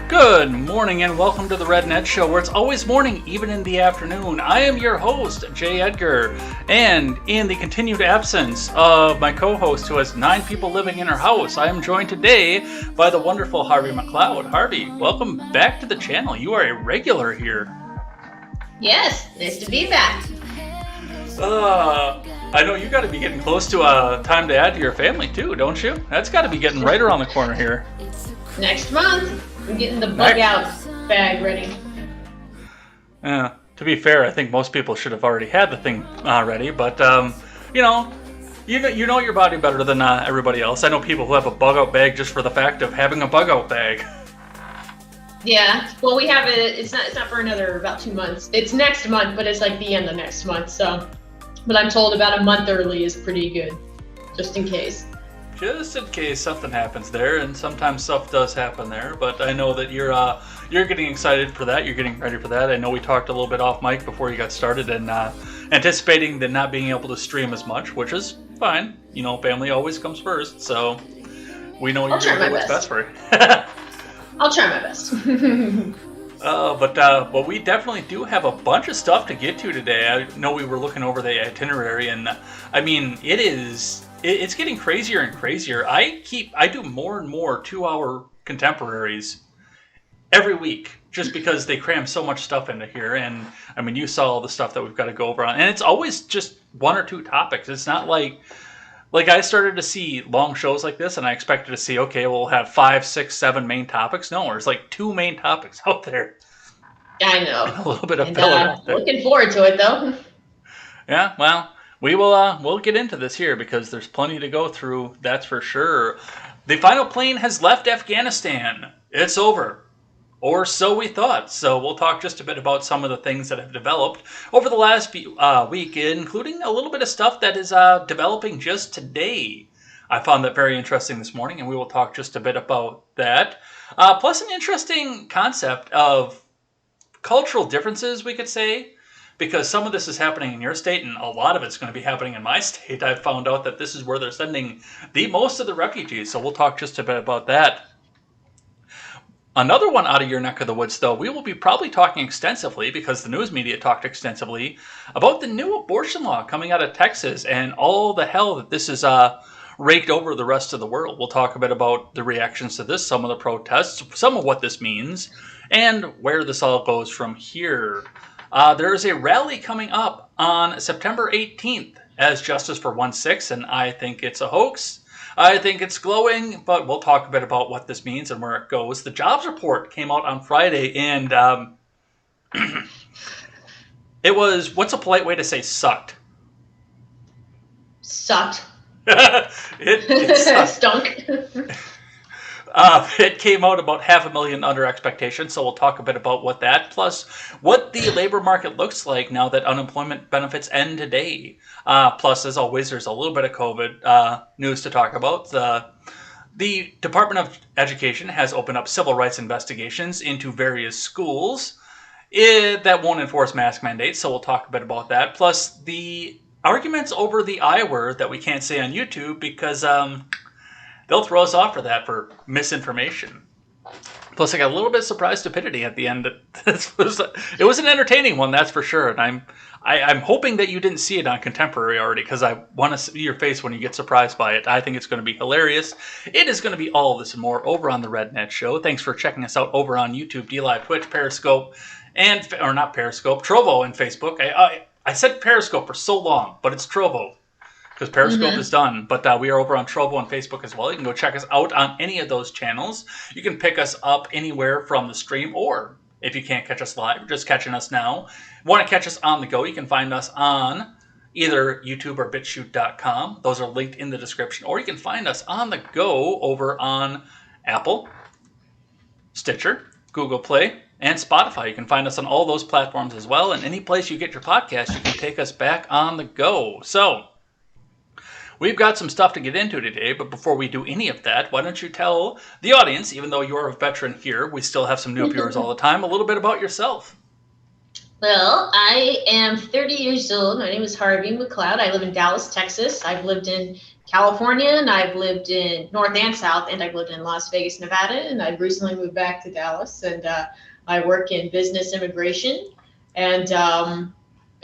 Good morning and welcome to the Red Net Show, where it's always morning, even in the afternoon. I am your host, Jay Edgar, and in the continued absence of my co-host who has 9 people living in her house, I am joined today by the wonderful Harvey McCloud. Harvey, welcome back to the channel. You are a regular here. Yes, nice to be back. I know you got to be getting close to time to add to your family too, don't you? That's got to be getting right around the corner here. Next month. I'm getting the bug out bag ready. To be fair, I think most people should have already had the thing ready, but you know your body better than everybody else. I know people who have a bug out bag just for the fact of having a bug out bag. Yeah, well, we have it. It's not for another about 2 months. It's next month, but it's like the end of next month. So, but I'm told about a month early is pretty good, just in case. Just in case something happens there, and sometimes stuff does happen there. But I know that you're getting excited for that. You're getting ready for that. I know we talked a little bit off mic before you got started, and anticipating that not being able to stream as much, which is fine. You know, family always comes first, so we know you're going to do what's best for you. I'll try my best. But we definitely do have a bunch of stuff to get to today. I know we were looking over the itinerary, and I mean, it's getting crazier and crazier. I do more and more 2-hour contemporaries every week, just because they cram so much stuff into here. And I mean, you saw all the stuff that we've got to go over on, and it's always just 1 or 2 topics. It's not like I started to see long shows like this, and I expected to see, okay, we'll have 5, 6, 7 main topics. No, there's like 2 main topics out there. I know. And a little bit of filler out there. Looking forward to it, though. Yeah, well, we'll get into this here because there's plenty to go through, that's for sure. The final plane has left Afghanistan. It's over. Or so we thought. So we'll talk just a bit about some of the things that have developed over the last week, including a little bit of stuff that is developing just today. I found that very interesting this morning, and we will talk just a bit about that. Plus an interesting concept of cultural differences, we could say, because some of this is happening in your state, and a lot of it's going to be happening in my state. I've found out that this is where they're sending the most of the refugees, so we'll talk just a bit about that. Another one out of your neck of the woods, though, we will be probably talking extensively, because the news media talked extensively, about the new abortion law coming out of Texas and all the hell that this is raked over the rest of the world. We'll talk a bit about the reactions to this, some of the protests, some of what this means, and where this all goes from here. There is a rally coming up on September 18th as Justice for 1-6, and I think it's a hoax. I think it's glowing, but we'll talk a bit about what this means and where it goes. The jobs report came out on Friday, and it was, what's a polite way to say sucked? Sucked. It sucked. Stunk. It came out about 500,000 under expectation, so we'll talk a bit about what that, plus what the labor market looks like now that unemployment benefits end today. Plus, as always, there's a little bit of COVID news to talk about. The Department of Education has opened up civil rights investigations into various schools that won't enforce mask mandates, so we'll talk a bit about that. Plus, the arguments over the I word that we can't say on YouTube because they'll throw us off for that for misinformation. Plus, I got a little bit of surprise stupidity at the end. It was an entertaining one, that's for sure. And I'm hoping that you didn't see it on Contemporary already, because I want to see your face when you get surprised by it. I think it's going to be hilarious. It is going to be all of this and more over on the Red Net Show. Thanks for checking us out over on YouTube, DLive, Twitch, Periscope, or not Periscope, Trovo, and Facebook. I said Periscope for so long, but it's Trovo, because Periscope is done, but we are over on Trovo and Facebook as well. You can go check us out on any of those channels. You can pick us up anywhere from the stream, or if you can't catch us live, just catching us now. Want to catch us on the go, you can find us on either YouTube or BitChute.com. Those are linked in the description, or you can find us on the go over on Apple, Stitcher, Google Play, and Spotify. You can find us on all those platforms as well, and any place you get your podcast, you can take us back on the go. So, we've got some stuff to get into today, but before we do any of that, why don't you tell the audience, even though you're a veteran here, we still have some new viewers all the time, a little bit about yourself. Well, I am 30 years old. My name is Harvey McCloud. I live in Dallas, Texas. I've lived in California, and I've lived in North and South, and I've lived in Las Vegas, Nevada, and I've recently moved back to Dallas. And I work in business immigration. And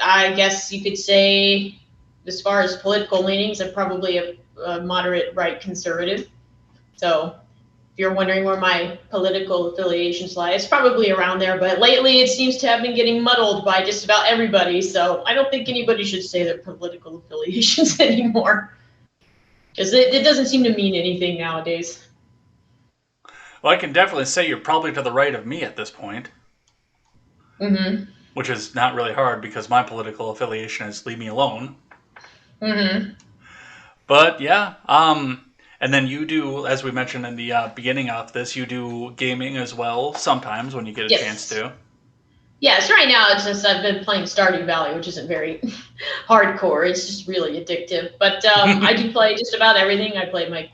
I guess you could say, as far as political leanings, I'm probably a moderate right conservative. So if you're wondering where my political affiliations lie, it's probably around there. But lately, it seems to have been getting muddled by just about everybody. So I don't think anybody should say their political affiliations anymore, because it doesn't seem to mean anything nowadays. Well, I can definitely say you're probably to the right of me at this point, Mm-hmm. which is not really hard because my political affiliation is leave me alone. Mm-hmm. But yeah, and then you do, as we mentioned in the beginning of this, you do gaming as well sometimes when you get a chance Yes. to. Yes, right now it's just I've been playing Stardew Valley, which isn't very hardcore. It's just really addictive. But I do play just about everything. I play my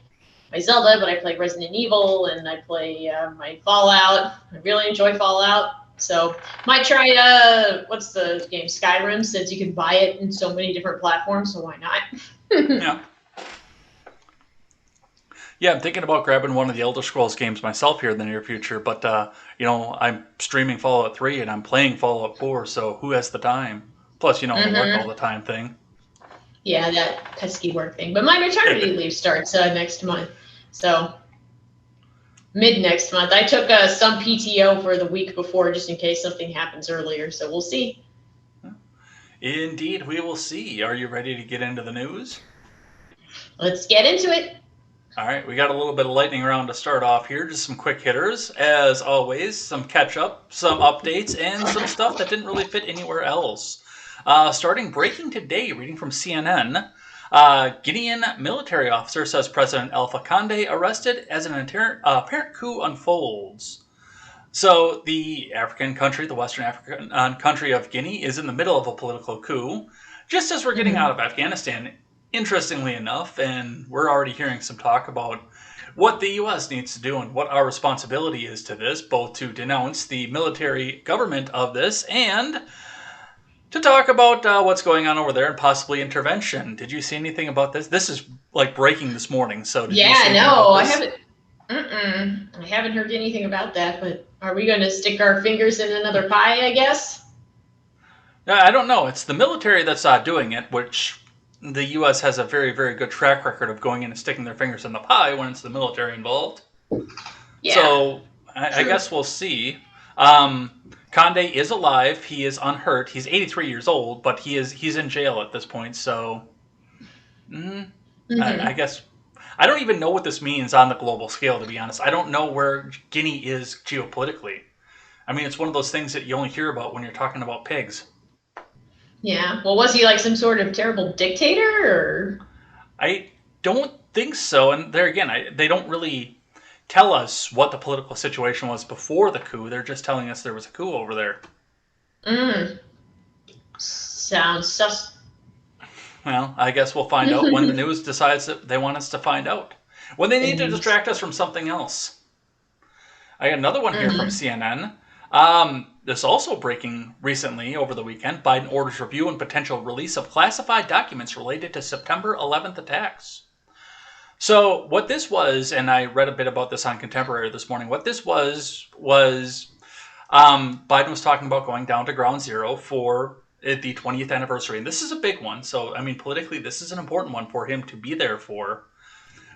Zelda, but I play Resident Evil, and I play my Fallout. I really enjoy Fallout. So might try what's the game, Skyrim, since you can buy it in so many different platforms. So why not? Yeah. Yeah, I'm thinking about grabbing one of the Elder Scrolls games myself here in the near future, but I'm streaming Fallout 3 and I'm playing Fallout 4, so who has the time? Plus, the work all Mm-hmm. the time thing. Yeah, that pesky work thing. But my maternity leave starts next month, so mid next month. I took some PTO for the week before, just in case something happens earlier. So we'll see. Indeed, we will see. Are you ready to get into the news? Let's get into it. All right, we got a little bit of lightning round to start off here. Just some quick hitters. As always, some catch up, some updates, and some stuff that didn't really fit anywhere else. Starting breaking today, reading from CNN. Guinean military officer says President Alpha Conde arrested as an apparent coup unfolds. So the African country, the Western African country of Guinea, is in the middle of a political coup. Just as we're getting out Mm-hmm. of Afghanistan, interestingly enough, and we're already hearing some talk about what the U.S. needs to do and what our responsibility is to this, both to denounce the military government of this and to talk about what's going on over there and possibly intervention. Did you see anything about this? This is like breaking this morning. So did you see Yeah, anything no, about I this? haven't. I haven't heard anything about that. But are we going to stick our fingers in another pie? I guess. I don't know. It's the military that's doing it, which the U.S. has a very, very good track record of going in and sticking their fingers in the pie when it's the military involved. Yeah. So I True. guess we'll see. Conde is alive. He is unhurt. He's 83 years old, but he's in jail at this point. So I Mm-hmm. guess I don't even know what this means on the global scale. To be honest, I don't know where Guinea is geopolitically. I mean, it's one of those things that you only hear about when you're talking about pigs. Yeah. Well, was he like some sort of terrible dictator, or? I don't think so. And there again, they don't really tell us what the political situation was before the coup. They're just telling us there was a coup over there. Mm, sounds sus. Well, I guess we'll find out when the news decides that they want us to find out. When they need to Indeed. distract us from something else. I got another one here from Mm-hmm. CNN. This also breaking recently over the weekend. Biden orders review and potential release of classified documents related to September 11th attacks. So what this was, and I read a bit about this on Contemporary this morning. What this was Biden was talking about going down to ground zero for the 20th anniversary, and this is a big one. So I mean, politically, this is an important one for him to be there for.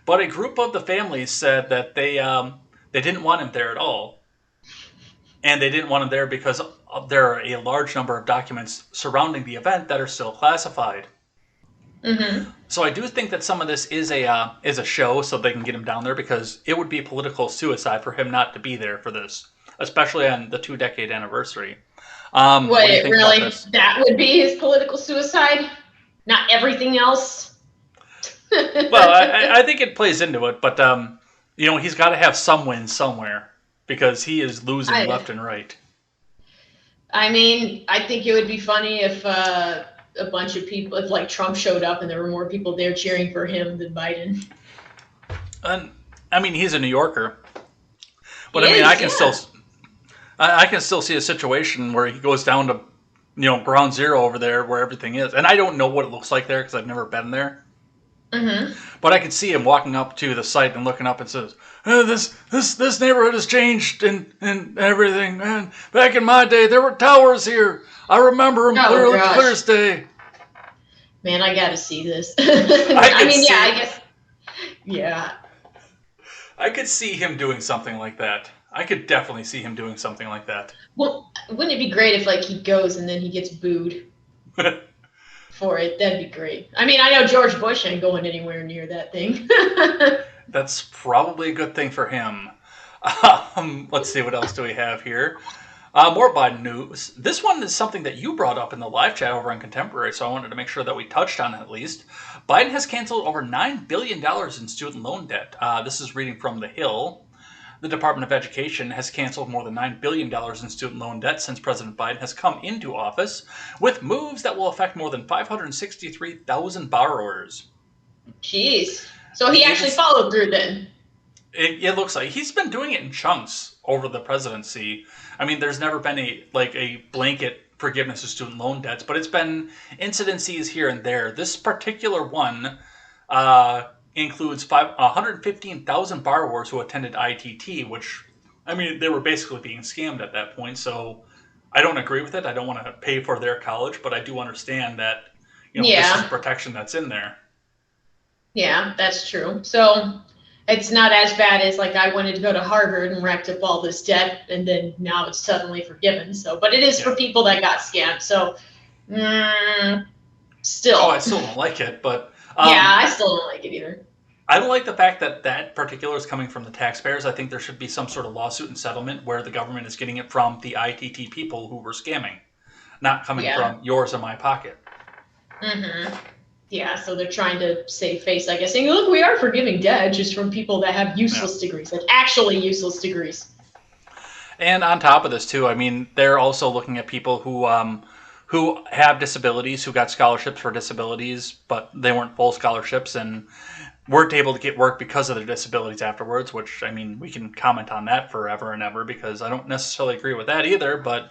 But a group of the families said that they didn't want him there at all, and they didn't want him there because there are a large number of documents surrounding the event that are still classified. Mm-hmm. So I do think that some of this is a show, so they can get him down there because it would be political suicide for him not to be there for this, especially on the 2-decade anniversary. What do you Wait, think about really? this? That would be his political suicide? Not everything else? Well, I think it plays into it, but he's got to have some wins somewhere because he is losing I, left and right. I mean, I think it would be funny if a bunch of people, if like Trump showed up and there were more people there cheering for him than Biden. And I mean, he's a New Yorker, He but I mean, is, yeah. I can still see a situation where he goes down to ground zero over there where everything is. And I don't know what it looks like there because I've never been there. Mm-hmm. But I can see him walking up to the site and looking up and says, "This neighborhood has changed and everything. Man, back in my day, there were towers here. I remember them clearly, clear as day." Man, I got to see this. I guess. Yeah. I could see him doing something like that. I could definitely see him doing something like that. Well, wouldn't it be great if he goes and then he gets booed for it? That'd be great. I mean, I know George Bush ain't going anywhere near that thing. That's probably a good thing for him. Let's see, what else do we have here? More Biden news. This one is something that you brought up in the live chat over on Contemporary, so I wanted to make sure that we touched on it at least. Biden has canceled over $9 billion in student loan debt. This is reading from The Hill. The Department of Education has canceled more than $9 billion in student loan debt since President Biden has come into office, with moves that will affect more than 563,000 borrowers. Jeez. So he actually followed through then. It looks like he's been doing it in chunks over the presidency. I mean, there's never been a blanket forgiveness of student loan debts, but it's been incidences here and there. This particular one includes 115,000 borrowers who attended ITT, which, I mean, they were basically being scammed at that point. So I don't agree with it. I don't want to pay for their college, but I do understand that this is protection that's in there. Yeah, that's true. So it's not as bad as I wanted to go to Harvard and racked up all this debt, and then now it's suddenly forgiven. So, but it is for people that got scammed. So, still. Oh, I still don't like it, but I still don't like it either. I don't like the fact that particular is coming from the taxpayers. I think there should be some sort of lawsuit and settlement where the government is getting it from the ITT people who were scamming, not coming from yours and my pocket. Mm-hmm. Yeah, so they're trying to save face, I guess, saying, look, we are forgiving debt just from people that have useless degrees, actually useless degrees. And on top of this, too, I mean, they're also looking at people who have disabilities, who got scholarships for disabilities, but they weren't full scholarships and weren't able to get work because of their disabilities afterwards, which, I mean, we can comment on that forever and ever because I don't necessarily agree with that either, but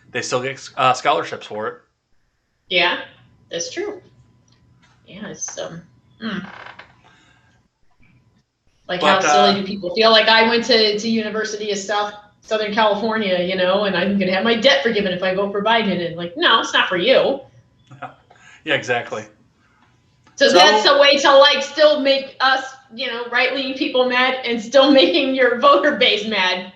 they still get scholarships for it. Yeah, that's true. Yeah, it's how silly do people feel? I went to University of Southern California, and I'm gonna have my debt forgiven if I vote for Biden. And no, it's not for you. Yeah, exactly. So that's a way to still make us, right-leaning people mad and still making your voter base mad.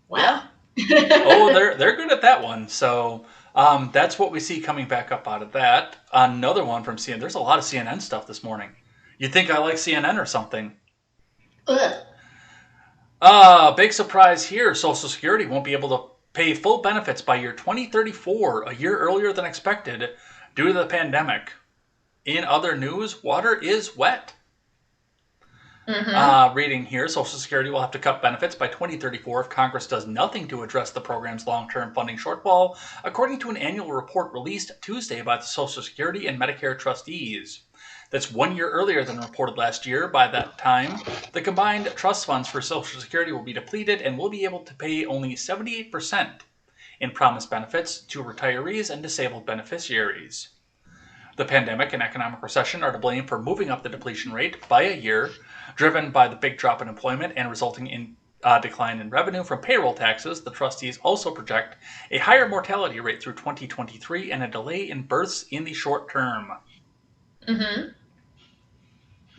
Wow. Yeah. Oh, they're good at that one. So. That's what we see coming back up out of that. Another one from CNN. There's a lot of CNN stuff this morning. You'd think I like CNN or something. Big surprise here. Social Security won't be able to pay full benefits by year 2034, a year earlier than expected, due to the pandemic. In other news, water is wet. Mm-hmm. Reading here, Social Security will have to cut benefits by 2034 if Congress does nothing to address the program's long-term funding shortfall, according to an annual report released Tuesday by the Social Security and Medicare trustees. That's 1 year earlier than reported last year. By that time, the combined trust funds for Social Security will be depleted and will be able to pay only 78% in promised benefits to retirees and disabled beneficiaries. The pandemic and economic recession are to blame for moving up the depletion rate by a year, driven by the big drop in employment and resulting in decline in revenue from payroll taxes. The trustees also project a higher mortality rate through 2023 and a delay in births in the short term. Mm-hmm.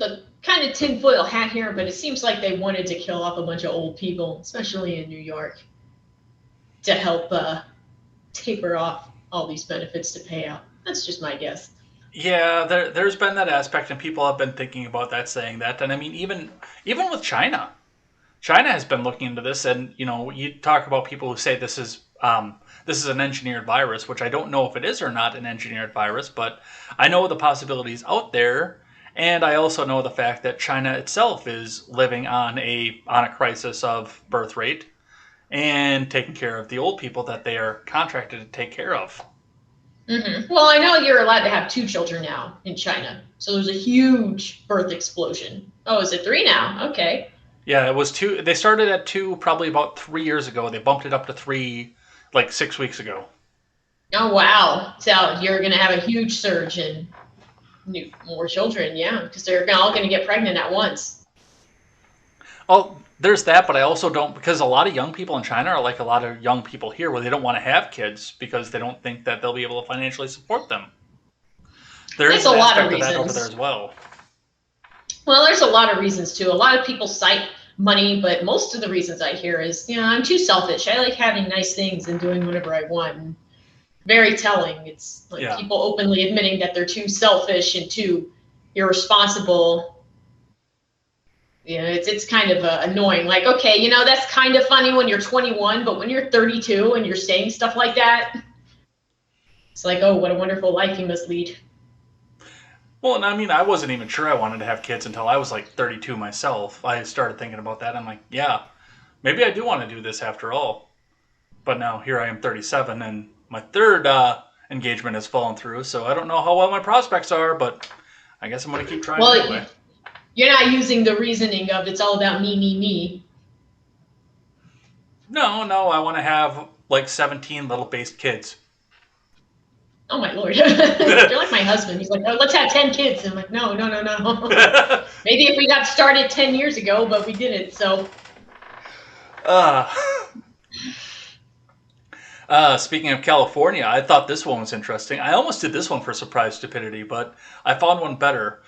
The kind of tinfoil hat here, but it seems like they wanted to kill off a bunch of old people, especially in New York, to help taper off all these benefits to pay out. That's just my guess. Yeah, there's been that aspect, and people have been thinking about that, saying that. And I mean, even with China has been looking into this. And you talk about people who say this is an engineered virus, which I don't know if it is or not an engineered virus, but I know the possibilities out there, and I also know the fact that China itself is living on a crisis of birth rate and taking care of the old people that they are contracted to take care of. Mm-hmm. Well, I know you're allowed to have 2 children now in China. So there's a huge birth explosion. Oh, is it 3 now? Okay. Yeah, it was 2. They started at 2 probably about 3 years ago. They bumped it up to 3 6 weeks ago. Oh wow! So you're going to have a huge surge in more children, yeah, because they're all going to get pregnant at once. Oh, there's that, but I also don't, because a lot of young people in China are like a lot of young people here where they don't want to have kids because they don't think that they'll be able to financially support them. There is There's a an lot of aspect of that over there reasons. as well. Well, there's a lot of reasons too. A lot of people cite money, but most of the reasons I hear is, I'm too selfish. I like having nice things and doing whatever I want. And very telling. It's like Yeah. people openly admitting that they're too selfish and too irresponsible. It's kind of annoying. Like, okay, that's kind of funny when you're 21, but when you're 32 and you're saying stuff like that, it's like, oh, what a wonderful life you must lead. Well, and I mean, I wasn't even sure I wanted to have kids until I was like 32 myself. I started thinking about that. I'm like, yeah, maybe I do want to do this after all. But now here I am 37 and my third engagement has fallen through. So I don't know how well my prospects are, but I guess I'm going to keep trying Well, anyway. you're not using the reasoning of it's all about me, me, me. No, I want to have like 17 little based kids. Oh my lord. You're like my husband. He's like, oh, let's have 10 kids. And I'm like, no, no, no, no. Maybe if we got started 10 years ago, but we didn't. So uh, Speaking of California, I thought this one was interesting. I almost did this one for surprise stupidity, but I found one better.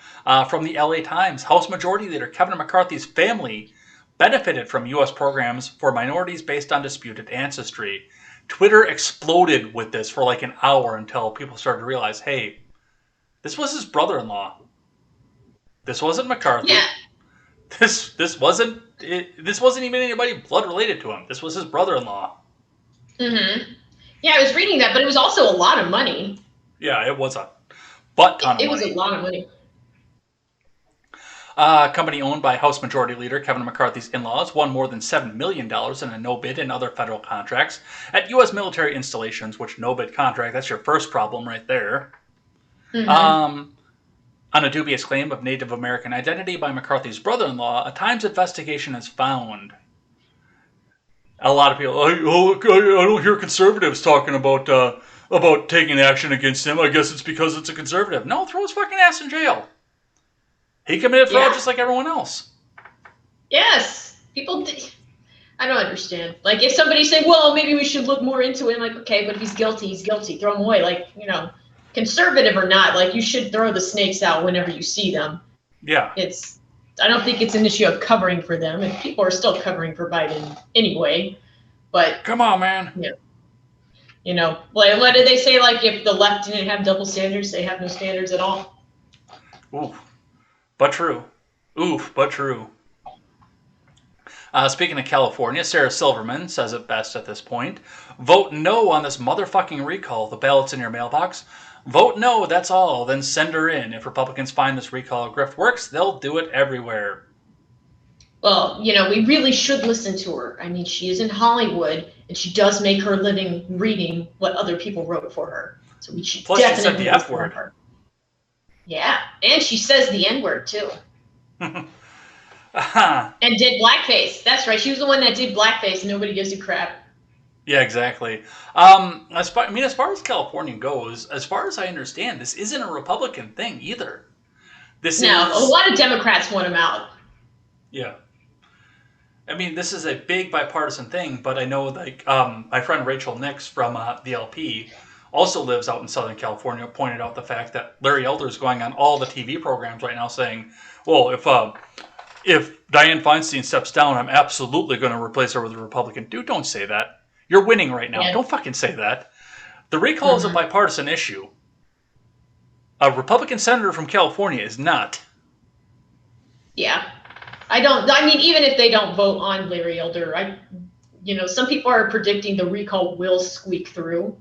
From the LA Times, House Majority Leader Kevin McCarthy's family benefited from U.S. programs for minorities based on disputed ancestry. Twitter exploded with this for like an hour until people started to realize, hey, this was his brother-in-law. This wasn't McCarthy. yeah. This wasn't even anybody blood related to him. This was his brother-in-law. Yeah, I was reading that, but it was also a lot of money. Yeah, it was a butt ton of It was money. a lot of money. A company owned by House Majority Leader Kevin McCarthy's in-laws won more than $7 million in a no-bid and other federal contracts at U.S. military installations, which no-bid contract, that's your first problem right there. On a dubious claim of Native American identity by McCarthy's brother-in-law, a Times investigation has found. A lot of people, I don't hear conservatives talking about taking action against him. I guess it's because it's a conservative. No, throw his fucking ass in jail. He committed fraud just like everyone else. Yes. I don't understand. Like, if somebody's saying, well, maybe we should look more into it, I'm like, okay, but if he's guilty, he's guilty. Throw him away. Like, conservative or not, like, you should throw the snakes out whenever you see them. Yeah. I don't think it's an issue of covering for them, and people are still covering for Biden anyway. But come on, man. Yeah. Like, what did they say? Like, if the left didn't have double standards, they have no standards at all. Oof, but true. Oof, but true. Speaking of California, Sarah Silverman says it best at this point. Vote no on this motherfucking recall. The ballot's in your mailbox. Vote no, that's all. Then send her in. If Republicans find this recall grift works, they'll do it everywhere. Well, we really should listen to her. I mean, she is in Hollywood, and she does make her living reading what other people wrote for her. So we should Plus, definitely she said the F listen to word. her. Yeah, and she says the N word too. And did blackface. That's right. She was the one that did blackface. Nobody gives a crap. Yeah, exactly. As far as California goes, as far as I understand, this isn't a Republican thing either. A lot of Democrats want him out. Yeah. I mean, this is a big bipartisan thing, but I know, like, my friend Rachel Nix from the LP also lives out in Southern California, pointed out the fact that Larry Elder is going on all the TV programs right now saying, well, if Dianne Feinstein steps down, I'm absolutely going to replace her with a Republican. Dude, don't say that. You're winning right now. Yeah. Don't fucking say that. The recall is a bipartisan issue. A Republican senator from California is not. Yeah. Even if they don't vote on Larry Elder, some people are predicting the recall will squeak through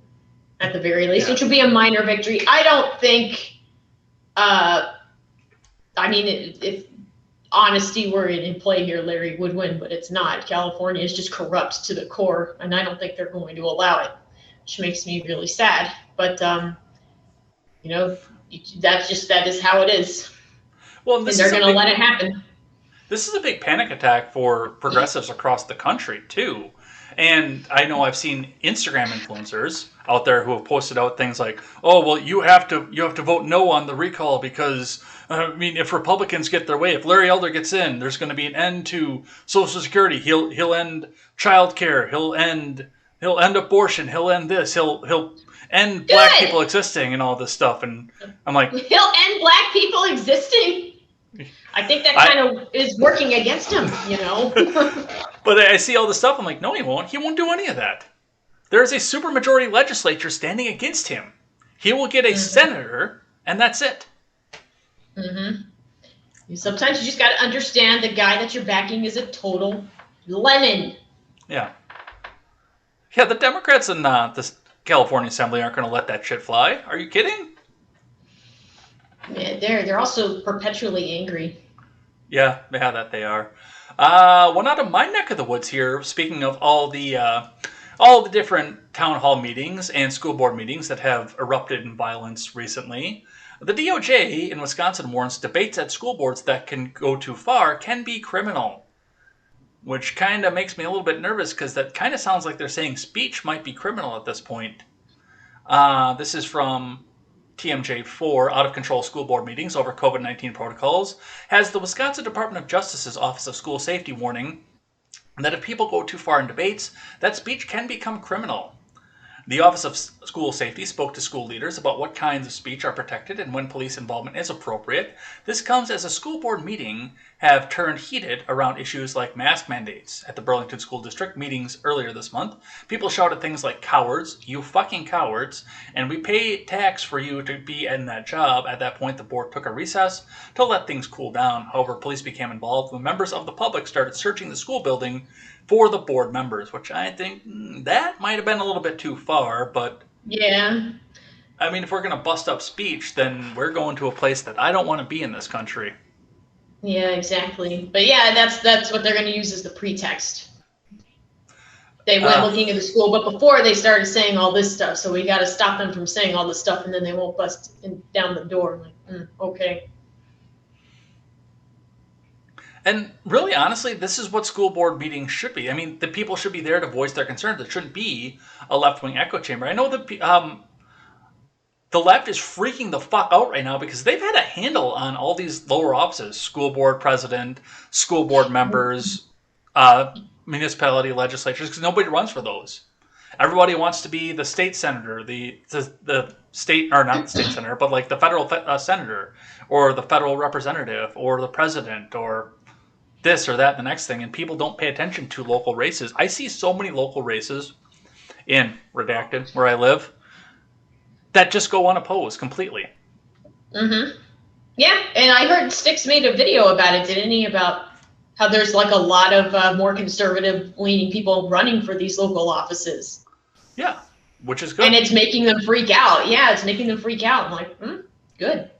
at the very least, which would be a minor victory. I don't think, if honesty were in play here, Larry would win, but it's not. California is just corrupt to the core, and I don't think they're going to allow it, which makes me really sad. But, that is how it is. Well, and they're going to let it happen. This is a big panic attack for progressives across the country, too. And I know I've seen Instagram influencers out there who have posted out things like, "Oh, well, you have to vote no on the recall because I mean, if Republicans get their way, if Larry Elder gets in, there's going to be an end to Social Security. He'll end child care. He'll end abortion. He'll end this. He'll end black people existing and all this stuff." And I'm like, he'll end black people existing. I think that kind of is working against him, you know. But I see all this stuff. I'm like, no, he won't. He won't do any of that. There is a supermajority legislature standing against him. He will get a senator, and that's it. Sometimes you just got to understand the guy that you're backing is a total lemon. Yeah. Yeah, the Democrats in the California Assembly aren't going to let that shit fly. Are you kidding? Yeah, they're also perpetually angry. Yeah, that they are. One out of my neck of the woods here. Speaking of all the different town hall meetings and school board meetings that have erupted in violence recently, the DOJ in Wisconsin warns debates at school boards that can go too far can be criminal, which kind of makes me a little bit nervous because that kind of sounds like they're saying speech might be criminal at this point. This is from TMJ4, Out of Control School Board Meetings Over COVID-19 Protocols, has the Wisconsin Department of Justice's Office of School Safety warning that if people go too far in debates, that speech can become criminal. The Office of School Safety spoke to school leaders about what kinds of speech are protected and when police involvement is appropriate. This comes as a school board meeting have turned heated around issues like mask mandates. At the Burlington School District meetings earlier this month, people shouted things like cowards, you fucking cowards, and we pay tax for you to be in that job. At that point, the board took a recess to let things cool down. However, police became involved when members of the public started searching the school building for the board members, which I think that might have been a little bit too far, but yeah. I mean, if we're going to bust up speech, then we're going to a place that I don't want to be in this country. Yeah, exactly. But yeah, that's what they're going to use as the pretext. They went looking at the school, but before they started saying all this stuff, so we got to stop them from saying all this stuff, and then they won't bust down the door. Like, okay. And really, honestly, this is what school board meetings should be. I mean, the people should be there to voice their concerns. It shouldn't be a left-wing echo chamber. I know that the left is freaking the fuck out right now because they've had a handle on all these lower offices: school board president, school board members, municipality legislatures, because nobody runs for those. Everybody wants to be the state senator, the state, or not the state senator, but like the federal senator, or the federal representative, or the president, or this or that, the next thing, and people don't pay attention to local races. I see so many local races in Redacted, where I live, that just go unopposed completely. Yeah, and I heard Styx made a video about it, didn't he? About how there's like a lot of more conservative-leaning people running for these local offices. Yeah, which is good. And it's making them freak out. Yeah, it's making them freak out. I'm like, good.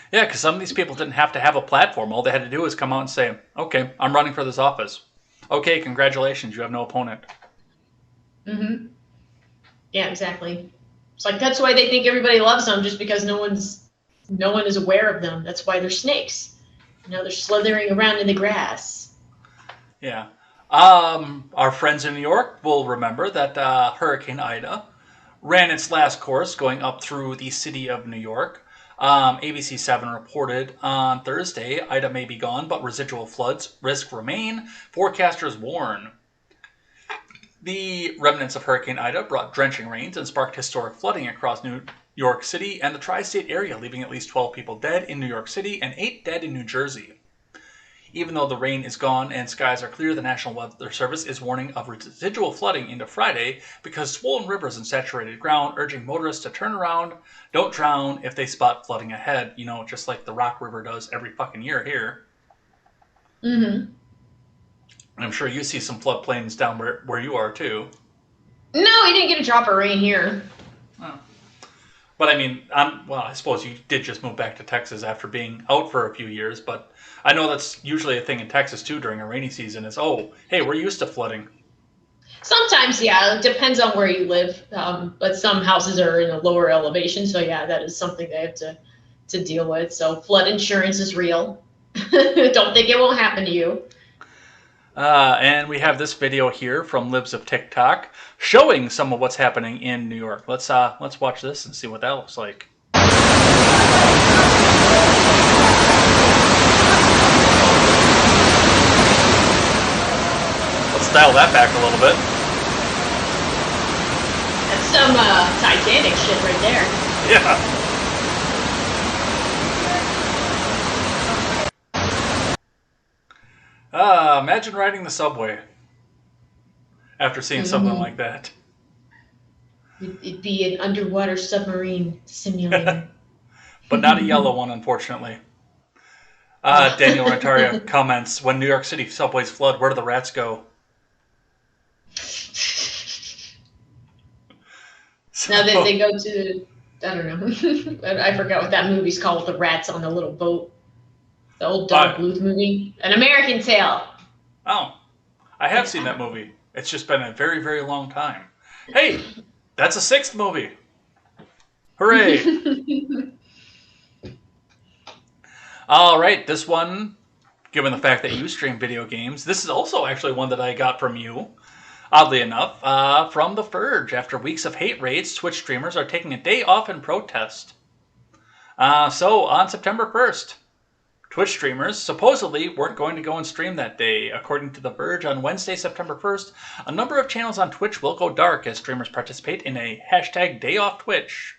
Yeah, because some of these people didn't have to have a platform. All they had to do was come out and say, okay, I'm running for this office. Okay, congratulations, you have no opponent. Yeah, exactly. It's like, that's why they think everybody loves them, just because no one is aware of them. That's why they're snakes. You know, they're slithering around in the grass. Yeah. Our friends in New York will remember that Hurricane Ida ran its last course going up through the city of New York. ABC 7 reported on Thursday, Ida may be gone, but residual floods risk remain. Forecasters warn. The remnants of Hurricane Ida brought drenching rains and sparked historic flooding across New York City and the tri-state area, leaving at least 12 people dead in New York City and 8 dead in New Jersey. Even though the rain is gone and skies are clear, the National Weather Service is warning of residual flooding into Friday because swollen rivers and saturated ground, urging motorists to turn around, don't drown if they spot flooding ahead, you know, just like the Rock River does every fucking year here. I'm sure you see some floodplains down where you are, too. No, we didn't get a drop of rain here. Oh. But I mean, I suppose you did just move back to Texas after being out for a few years, but I know that's usually a thing in Texas, too, during a rainy season is, oh, hey, we're used to flooding. Sometimes, yeah, it depends on where you live, but some houses are in a lower elevation, so yeah, that is something they have to deal with. So flood insurance is real. Don't think it won't happen to you. And we have this video here from Libs of TikTok showing some of what's happening in New York. Let's watch this and see what that looks like. Let's dial that back a little bit. That's some Titanic shit right there. Yeah. Imagine riding the subway after seeing something like that. It'd be an underwater submarine simulator. But not a yellow one, unfortunately. Daniel Rantaria comments, when New York City subways flood, where do the rats go? Now they go to, I don't know. I forgot what that movie's called with the rats on the little boat. The old Doug Bluth movie. An American Tale. Oh, I have seen that movie. It's just been a very, very long time. Hey, that's a 6th movie. Hooray. All right, this one, given the fact that you stream video games, this is also actually one that I got from you, oddly enough, from The Verge. After weeks of hate raids, Twitch streamers are taking a day off in protest. So, on September 1st, Twitch streamers supposedly weren't going to go and stream that day. According to The Verge, on Wednesday, September 1st, a number of channels on Twitch will go dark as streamers participate in a #DayOffTwitch,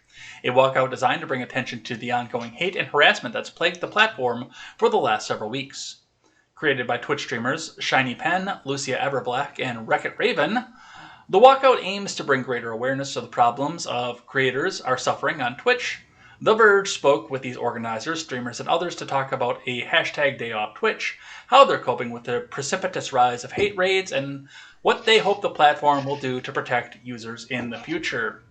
a walkout designed to bring attention to the ongoing hate and harassment that's plagued the platform for the last several weeks. Created by Twitch streamers Shiny Pen, Lucia Everblack, and Wreck-It Raven, the walkout aims to bring greater awareness to the problems of creators are suffering on Twitch. The Verge spoke with these organizers, streamers, and others to talk about a #DayOffTwitch, how they're coping with the precipitous rise of hate raids, and what they hope the platform will do to protect users in the future.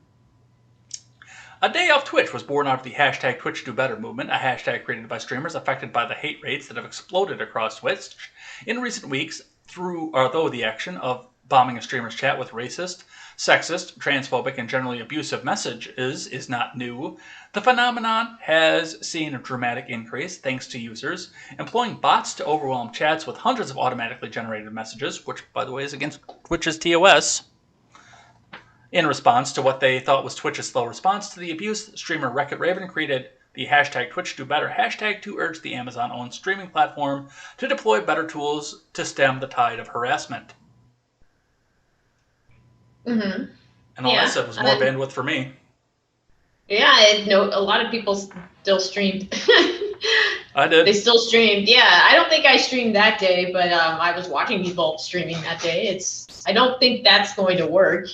A Day Off Twitch was born out of the #TwitchDoBetter movement, a hashtag created by streamers affected by the hate raids that have exploded across Twitch in recent weeks though the action of bombing a streamer's chat with racist, sexist, transphobic, and generally abusive messages is not new. The phenomenon has seen a dramatic increase thanks to users employing bots to overwhelm chats with hundreds of automatically generated messages, which, by the way, is against Twitch's TOS. In response to what they thought was Twitch's slow response to the abuse, streamer Wreck-It Raven created the #TwitchDoBetter hashtag to urge the Amazon-owned streaming platform to deploy better tools to stem the tide of harassment. Mm-hmm. And all I said was more bandwidth for me. Yeah, a lot of people still streamed. I did. They still streamed. Yeah, I don't think I streamed that day, but I was watching people streaming that day. I don't think that's going to work.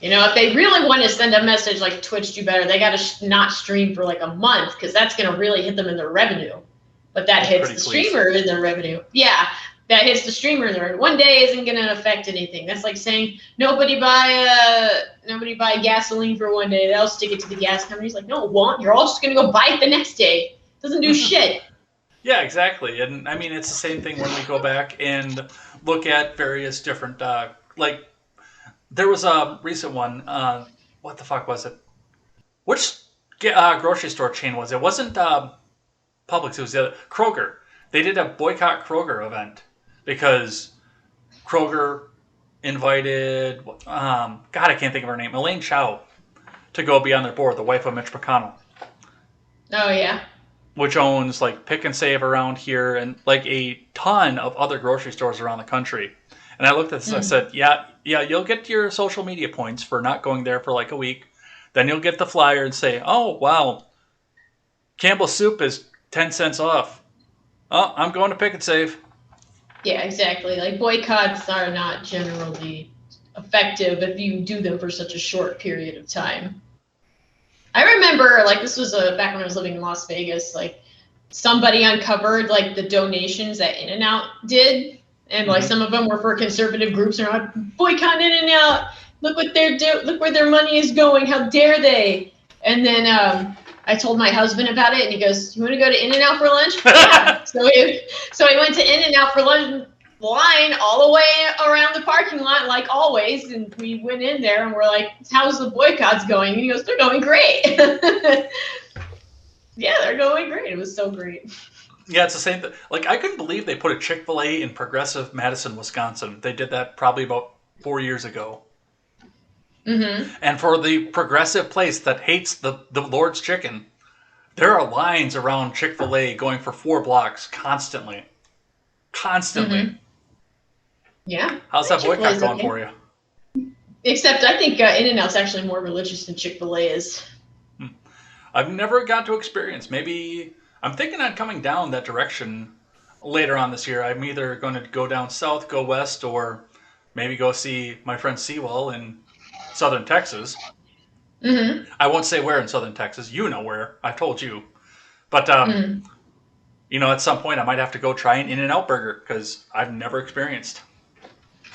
You know, if they really want to send a message like Twitch do better, they got to not stream for like a month because that's going to really hit them in their revenue. But that hits the streamer in their revenue. Yeah, that hits the streamer in their revenue. One day isn't going to affect anything. That's like saying nobody buy gasoline for one day. They'll stick it to the gas companies. Like, no, it won't. You're all just going to go buy it the next day. Doesn't do shit. Yeah, exactly. And I mean, it's the same thing when we go back and look at various different, there was a recent one. What the fuck was it? Which grocery store chain was it? It wasn't Publix. It was the other, Kroger. They did a boycott Kroger event because Kroger invited, God, I can't think of her name, Elaine Chow, to go be on their board, the wife of Mitch McConnell. Oh, yeah. Which owns like Pick and Save around here and like a ton of other grocery stores around the country. And I looked at this and I said, yeah, you'll get your social media points for not going there for like a week. Then you'll get the flyer and say, oh, wow, Campbell's soup is 10 cents off. Oh, I'm going to Pick and Save. Yeah, exactly. Like boycotts are not generally effective if you do them for such a short period of time. I remember, like, this was back when I was living in Las Vegas, like, somebody uncovered, like, the donations that In-N-Out did. And, like, some of them were for conservative groups. And they're like, boycott In-N-Out. Look what they're doing. Look where their money is going. How dare they? And then I told my husband about it. And he goes, you want to go to In-N-Out for lunch? Yeah. So he went to In-N-Out for lunch. Line all the way around the parking lot, like always, and we went in there and we're like, how's the boycotts going? And he goes, they're going great. Yeah, they're going great. It was so great. Yeah, it's the same thing. Like, I couldn't believe they put a Chick-fil-A in progressive Madison, Wisconsin. They did that probably about 4 years ago. Mm-hmm. And for the progressive place that hates the Lord's chicken, there are lines around Chick-fil-A going for 4 blocks constantly. Constantly. Mm-hmm. Yeah. How's that boycott Chick-fil-A's going okay. for you? Except I think In-N-Out's actually more religious than Chick-fil-A is. I've never got to experience. Maybe I'm thinking on coming down that direction later on this year. I'm either going to go down south, go west, or maybe go see my friend Sewell in southern Texas. Mm-hmm. I won't say where in southern Texas. You know where. I've told you. But, Mm-hmm. at some point I might have to go try an In-N-Out burger because I've never experienced.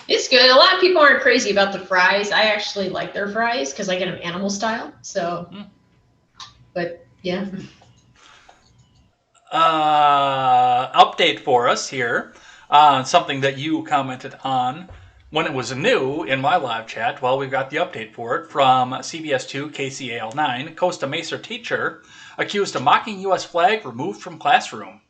It's good. A lot of people aren't crazy about the fries. I actually like their fries because I get them animal style. So, but yeah. Update for us here on something that you commented on when it was new in my live chat. Well, we've got the update for it from CBS2 KCAL9. Costa Mesa teacher accused of mocking U.S. flag removed from classroom.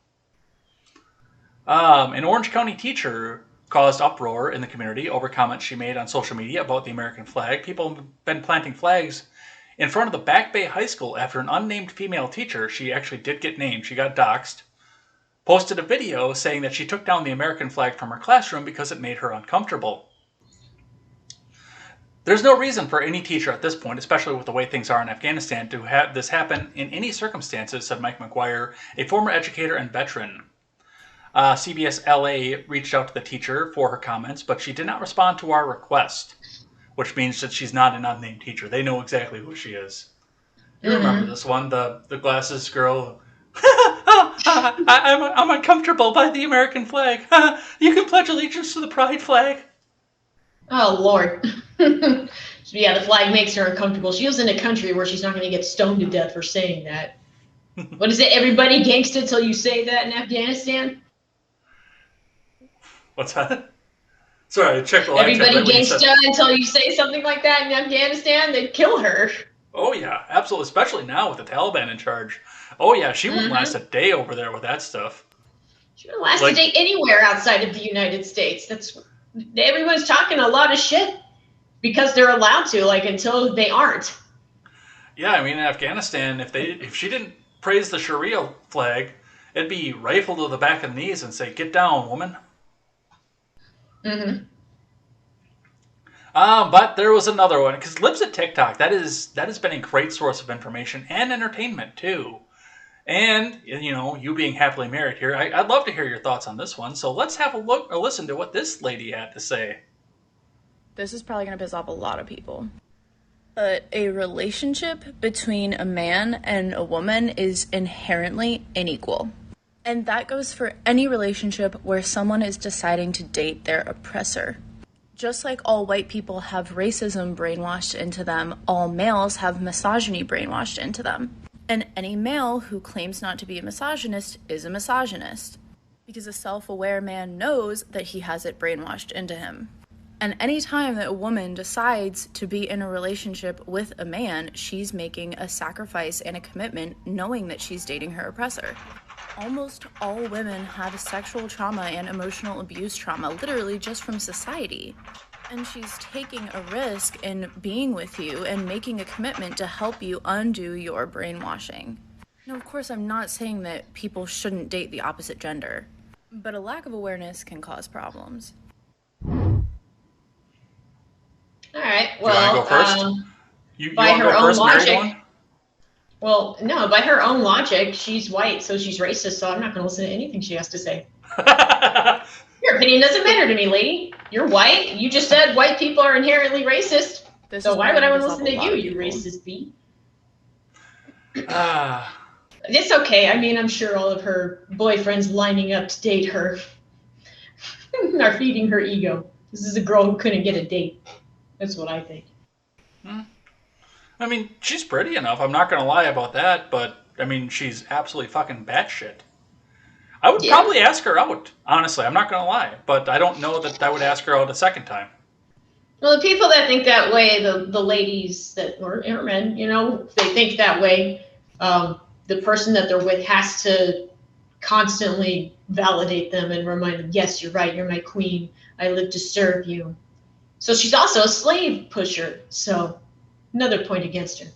An Orange County teacher caused uproar in the community over comments she made on social media about the American flag. People have been planting flags in front of the Back Bay High School after an unnamed female teacher, she actually did get named, she got doxxed, posted a video saying that she took down the American flag from her classroom because it made her uncomfortable. There's no reason for any teacher at this point, especially with the way things are in Afghanistan, to have this happen in any circumstances, said Mike McGuire, a former educator and veteran. CBS LA reached out to the teacher for her comments, but she did not respond to our request, which means that she's not an unnamed teacher. They know exactly who she is. You remember this one, the glasses girl. I'm uncomfortable by the American flag. You can pledge allegiance to the pride flag. Oh, Lord. Yeah, the flag makes her uncomfortable. She lives in a country where she's not going to get stoned to death for saying that. What is it? Everybody gangsta till you say that in Afghanistan? What's that? Sorry, I checked the live chat. Everybody Right gangsta until you say something like that in Afghanistan, they'd kill her. Oh, yeah, absolutely. Especially now with the Taliban in charge. Oh, yeah, she wouldn't last a day over there with that stuff. She wouldn't last a day anywhere outside of the United States. Everyone's talking a lot of shit because they're allowed to, until they aren't. Yeah, I mean, in Afghanistan, if she didn't praise the Sharia flag, it'd be rifled to the back of the knees and say, "Get down, woman." Mm-hmm. But there was another one, because Libs at TikTok, that has been a great source of information and entertainment, too. And, you being happily married here, I'd love to hear your thoughts on this one. So let's have a listen to what this lady had to say. This is probably going to piss off a lot of people. But a relationship between a man and a woman is inherently unequal. And that goes for any relationship where someone is deciding to date their oppressor. Just like all white people have racism brainwashed into them, all males have misogyny brainwashed into them. And any male who claims not to be a misogynist is a misogynist. Because a self-aware man knows that he has it brainwashed into him. And any time that a woman decides to be in a relationship with a man, she's making a sacrifice and a commitment knowing that she's dating her oppressor. Almost all women have sexual trauma and emotional abuse trauma, literally just from society. And she's taking a risk in being with you and making a commitment to help you undo your brainwashing. Now, of course, I'm not saying that people shouldn't date the opposite gender, but a lack of awareness can cause problems. All right, well, do you want to go first? You by want to her go own first, logic, married one? Well, no, by her own logic, she's white, so she's racist, so I'm not going to listen to anything she has to say. Your opinion doesn't matter to me, lady. You're white. You just said white people are inherently racist. So why would I want to listen to you racist bee? It's okay. I mean, I'm sure all of her boyfriends lining up to date her are feeding her ego. This is a girl who couldn't get a date. That's what I think. I mean, she's pretty enough. I'm not going to lie about that, but, I mean, she's absolutely fucking batshit. I would probably ask her out, honestly. I'm not going to lie, but I don't know that I would ask her out a second time. Well, the people that think that way, the ladies that, or men, they think that way. The person that they're with has to constantly validate them and remind them, yes, you're right, you're my queen, I live to serve you. So she's also a slave pusher, so another point against her.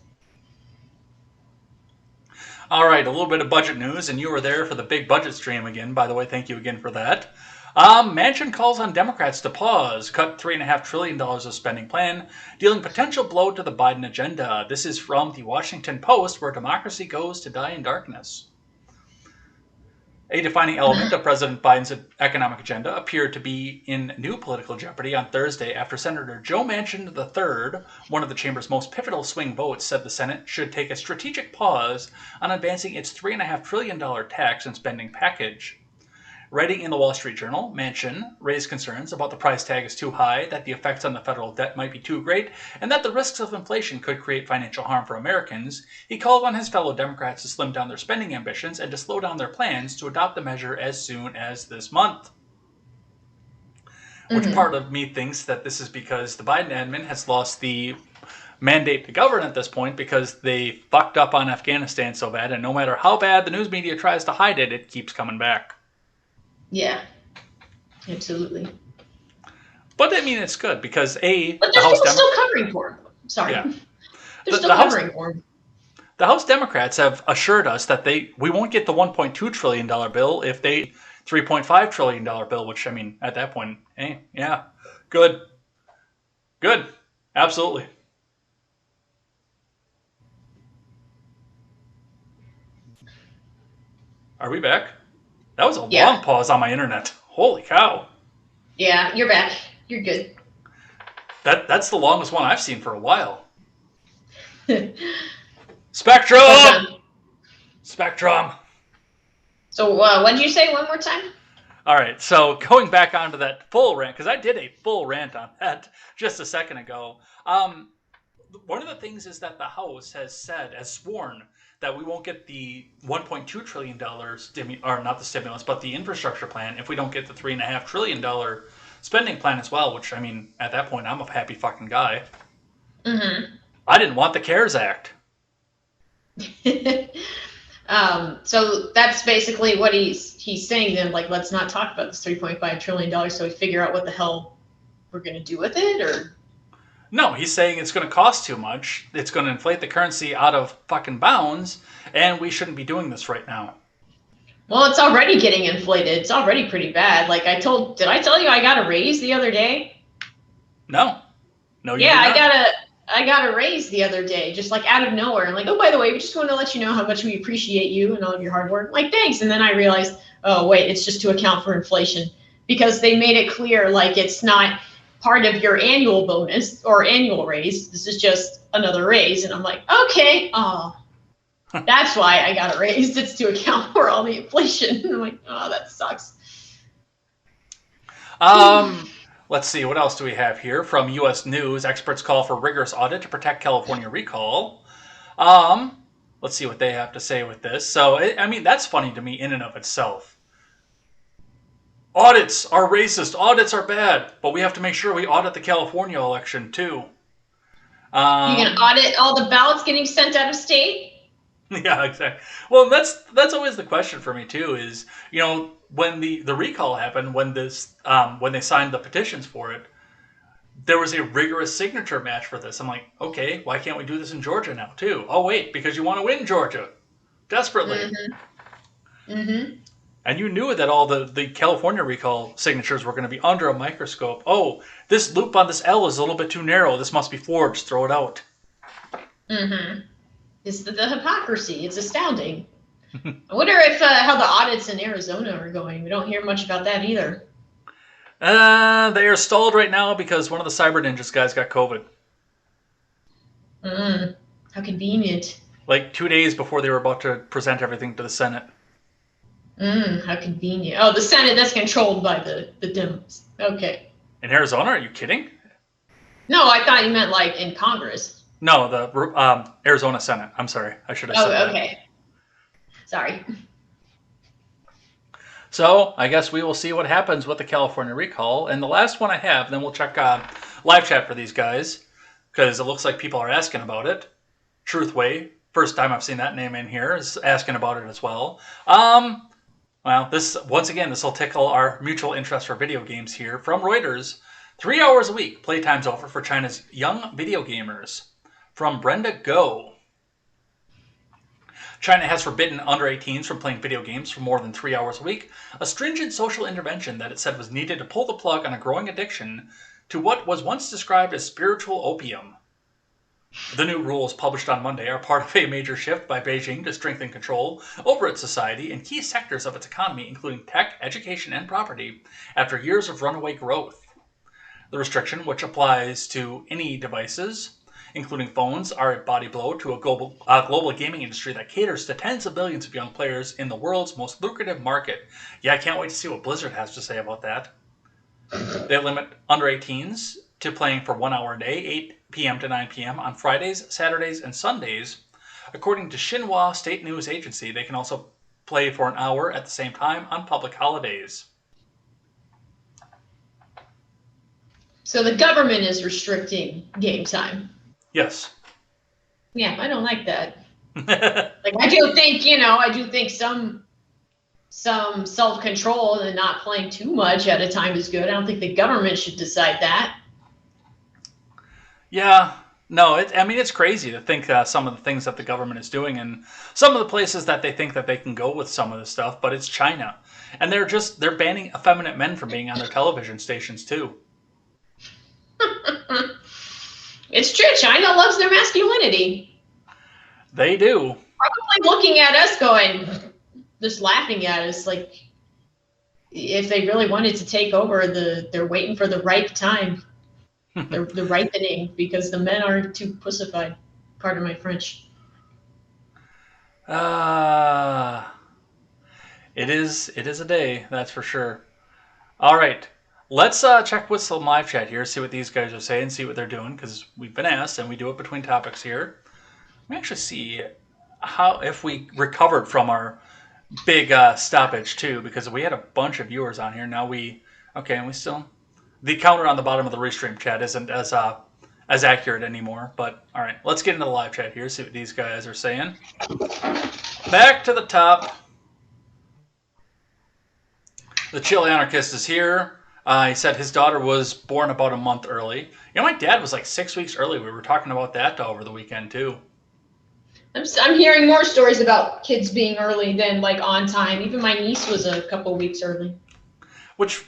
All right, a little bit of budget news, and you were there for the big budget stream again, by the way. Thank you again for that. Manchin calls on Democrats to pause, cut $3.5 trillion of spending plan, dealing potential blow to the Biden agenda. This is from the Washington Post, where democracy goes to die in darkness. A defining element of President Biden's economic agenda appeared to be in new political jeopardy on Thursday after Senator Joe Manchin III, one of the chamber's most pivotal swing votes, said the Senate should take a strategic pause on advancing its $3.5 trillion tax and spending package. Writing in the Wall Street Journal, Manchin raised concerns about the price tag is too high, that the effects on the federal debt might be too great, and that the risks of inflation could create financial harm for Americans. He called on his fellow Democrats to slim down their spending ambitions and to slow down their plans to adopt the measure as soon as this month. Which part of me thinks that this is because the Biden admin has lost the mandate to govern at this point because they fucked up on Afghanistan so bad, and no matter how bad the news media tries to hide it, it keeps coming back. Yeah, absolutely. But I mean, it's good because but there's people still covering for him. Sorry, yeah. They're still covering for him. The House Democrats have assured us that we won't get the $1.2 trillion bill if they $3.5 trillion bill. Which I mean, at that point, yeah, good, absolutely. Are we back? That was a long pause on my internet. Holy cow. Yeah, you're back. You're good. That's the longest one I've seen for a while. Spectrum! Spectrum! So what did you say one more time? All right, so going back onto that full rant, because I did a full rant on that just a second ago. One of the things is that the House has sworn that we won't get the $1.2 trillion or not the stimulus, but the infrastructure plan if we don't get the $3.5 trillion spending plan as well, which, I mean, at that point, I'm a happy fucking guy. Mm-hmm. I didn't want the CARES Act. So that's basically what he's saying then, like, let's not talk about this $3.5 trillion so we figure out what the hell we're going to do with it, or... No, he's saying it's going to cost too much. It's going to inflate the currency out of fucking bounds, and we shouldn't be doing this right now. Well, it's already getting inflated. It's already pretty bad. Like did I tell you I got a raise the other day? No, you did not. I got a raise the other day, just like out of nowhere. And like, oh, by the way, we just want to let you know how much we appreciate you and all of your hard work. Like, thanks. And then I realized, oh wait, it's just to account for inflation, because they made it clear like it's not part of your annual bonus or annual raise. This is just another raise. And I'm like, okay, that's why I got a raise. It's to account for all the inflation. And I'm like, oh, that sucks. Let's see, what else do we have here? From U.S. News, experts call for rigorous audit to protect California recall. Let's see what they have to say with this. So, I mean, that's funny to me in and of itself. Audits are racist. Audits are bad. But we have to make sure we audit the California election, too. You can audit all the ballots getting sent out of state? Yeah, exactly. Well, that's always the question for me, too, is, you know, when the recall happened, when they signed the petitions for it, there was a rigorous signature match for this. I'm like, okay, why can't we do this in Georgia now, too? Oh, wait, because you want to win Georgia. Desperately. Mm-hmm. Mm-hmm. And you knew that all the California recall signatures were going to be under a microscope. Oh, this loop on this L is a little bit too narrow. This must be forged. Throw it out. Mm-hmm. It's the hypocrisy. It's astounding. I wonder if how the audits in Arizona are going. We don't hear much about that either. They are stalled right now because one of the Cyber Ninjas guys got COVID. How convenient. Like 2 days before they were about to present everything to the Senate. How convenient. Oh, the Senate, that's controlled by the Dems. Okay. In Arizona? Are you kidding? No, I thought you meant like in Congress. No, the Arizona Senate. I'm sorry. I should have said that. Oh, okay. Sorry. So, I guess we will see what happens with the California recall. And the last one I have, then we'll check live chat for these guys, because it looks like people are asking about it. Truthway, first time I've seen that name in here, is asking about it as well. Well, once again, this will tickle our mutual interest for video games here. From Reuters, 3 hours a week, playtime's over for China's young video gamers. From Brenda Go. China has forbidden under 18s from playing video games for more than 3 hours a week, a stringent social intervention that it said was needed to pull the plug on a growing addiction to what was once described as spiritual opium. The new rules published on Monday are part of a major shift by Beijing to strengthen control over its society and key sectors of its economy, including tech, education, and property, after years of runaway growth. The restriction, which applies to any devices, including phones, are a body blow to a global gaming industry that caters to tens of millions of young players in the world's most lucrative market. Yeah, I can't wait to see what Blizzard has to say about that. They limit under 18s to playing for 1 hour a day, 8 p.m. to 9 p.m. on Fridays, Saturdays, and Sundays. According to Xinhua State News Agency, they can also play for an hour at the same time on public holidays. So the government is restricting game time. Yes. Yeah, I don't like that. Like, I do think some self-control and not playing too much at a time is good. I don't think the government should decide that. Yeah, no, it's crazy to think some of the things that the government is doing and some of the places that they think that they can go with some of this stuff, but it's China. And they're banning effeminate men from being on their television stations too. It's true. China loves their masculinity. They do. Probably looking at us going, just laughing at us, like if they really wanted to take over, they're waiting for the ripe time. The ripening, because the men are too pussified. Pardon my French. It is a day, that's for sure. All right, let's check with some live chat here, see what these guys are saying, see what they're doing, because we've been asked, and we do it between topics here. Let me actually see if we recovered from our big stoppage too, because we had a bunch of viewers on here. Now the counter on the bottom of the restream chat isn't as accurate anymore. But all right, let's get into the live chat here, see what these guys are saying. Back to the top. The Chill Anarchist is here. He said his daughter was born about a month early. My dad was like 6 weeks early. We were talking about that over the weekend too. I'm hearing more stories about kids being early than like on time. Even my niece was a couple weeks early. Which,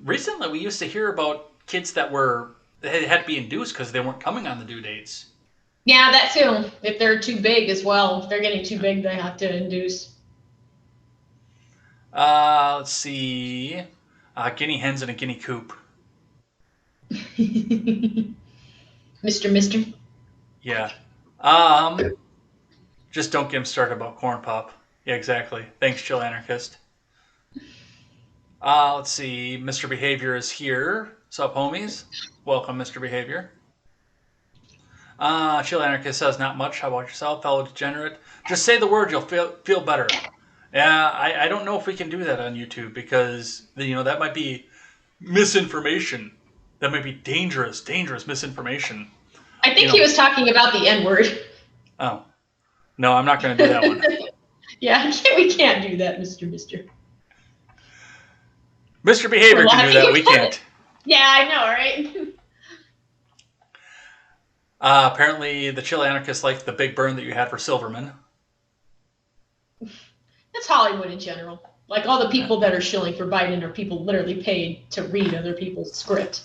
recently we used to hear about kids that had to be induced because they weren't coming on the due dates. Yeah, that too. If they're too big as well. If they're getting too big, they have to induce. Let's see. Guinea hens in a guinea coop. Mister. Yeah. Just don't get him started about corn pop. Yeah, exactly. Thanks, Chill Anarchist. Let's see. Mr. Behavior is here. Sup, homies? Welcome, Mr. Behavior. Chill Anarchist says, not much. How about yourself, fellow degenerate? Just say the word, you'll feel better. Yeah, I don't know if we can do that on YouTube because, that might be misinformation. That might be dangerous misinformation. I think he was talking about the N-word. Oh. No, I'm not going to do that one. Yeah, we can't do that, Mister. Mr. Behavior can do that. We can't. Yeah, I know, right? Apparently, the Chill Anarchist liked the big burn that you had for Silverman. That's Hollywood in general. Like, all the people that are shilling for Biden are people literally paid to read other people's script.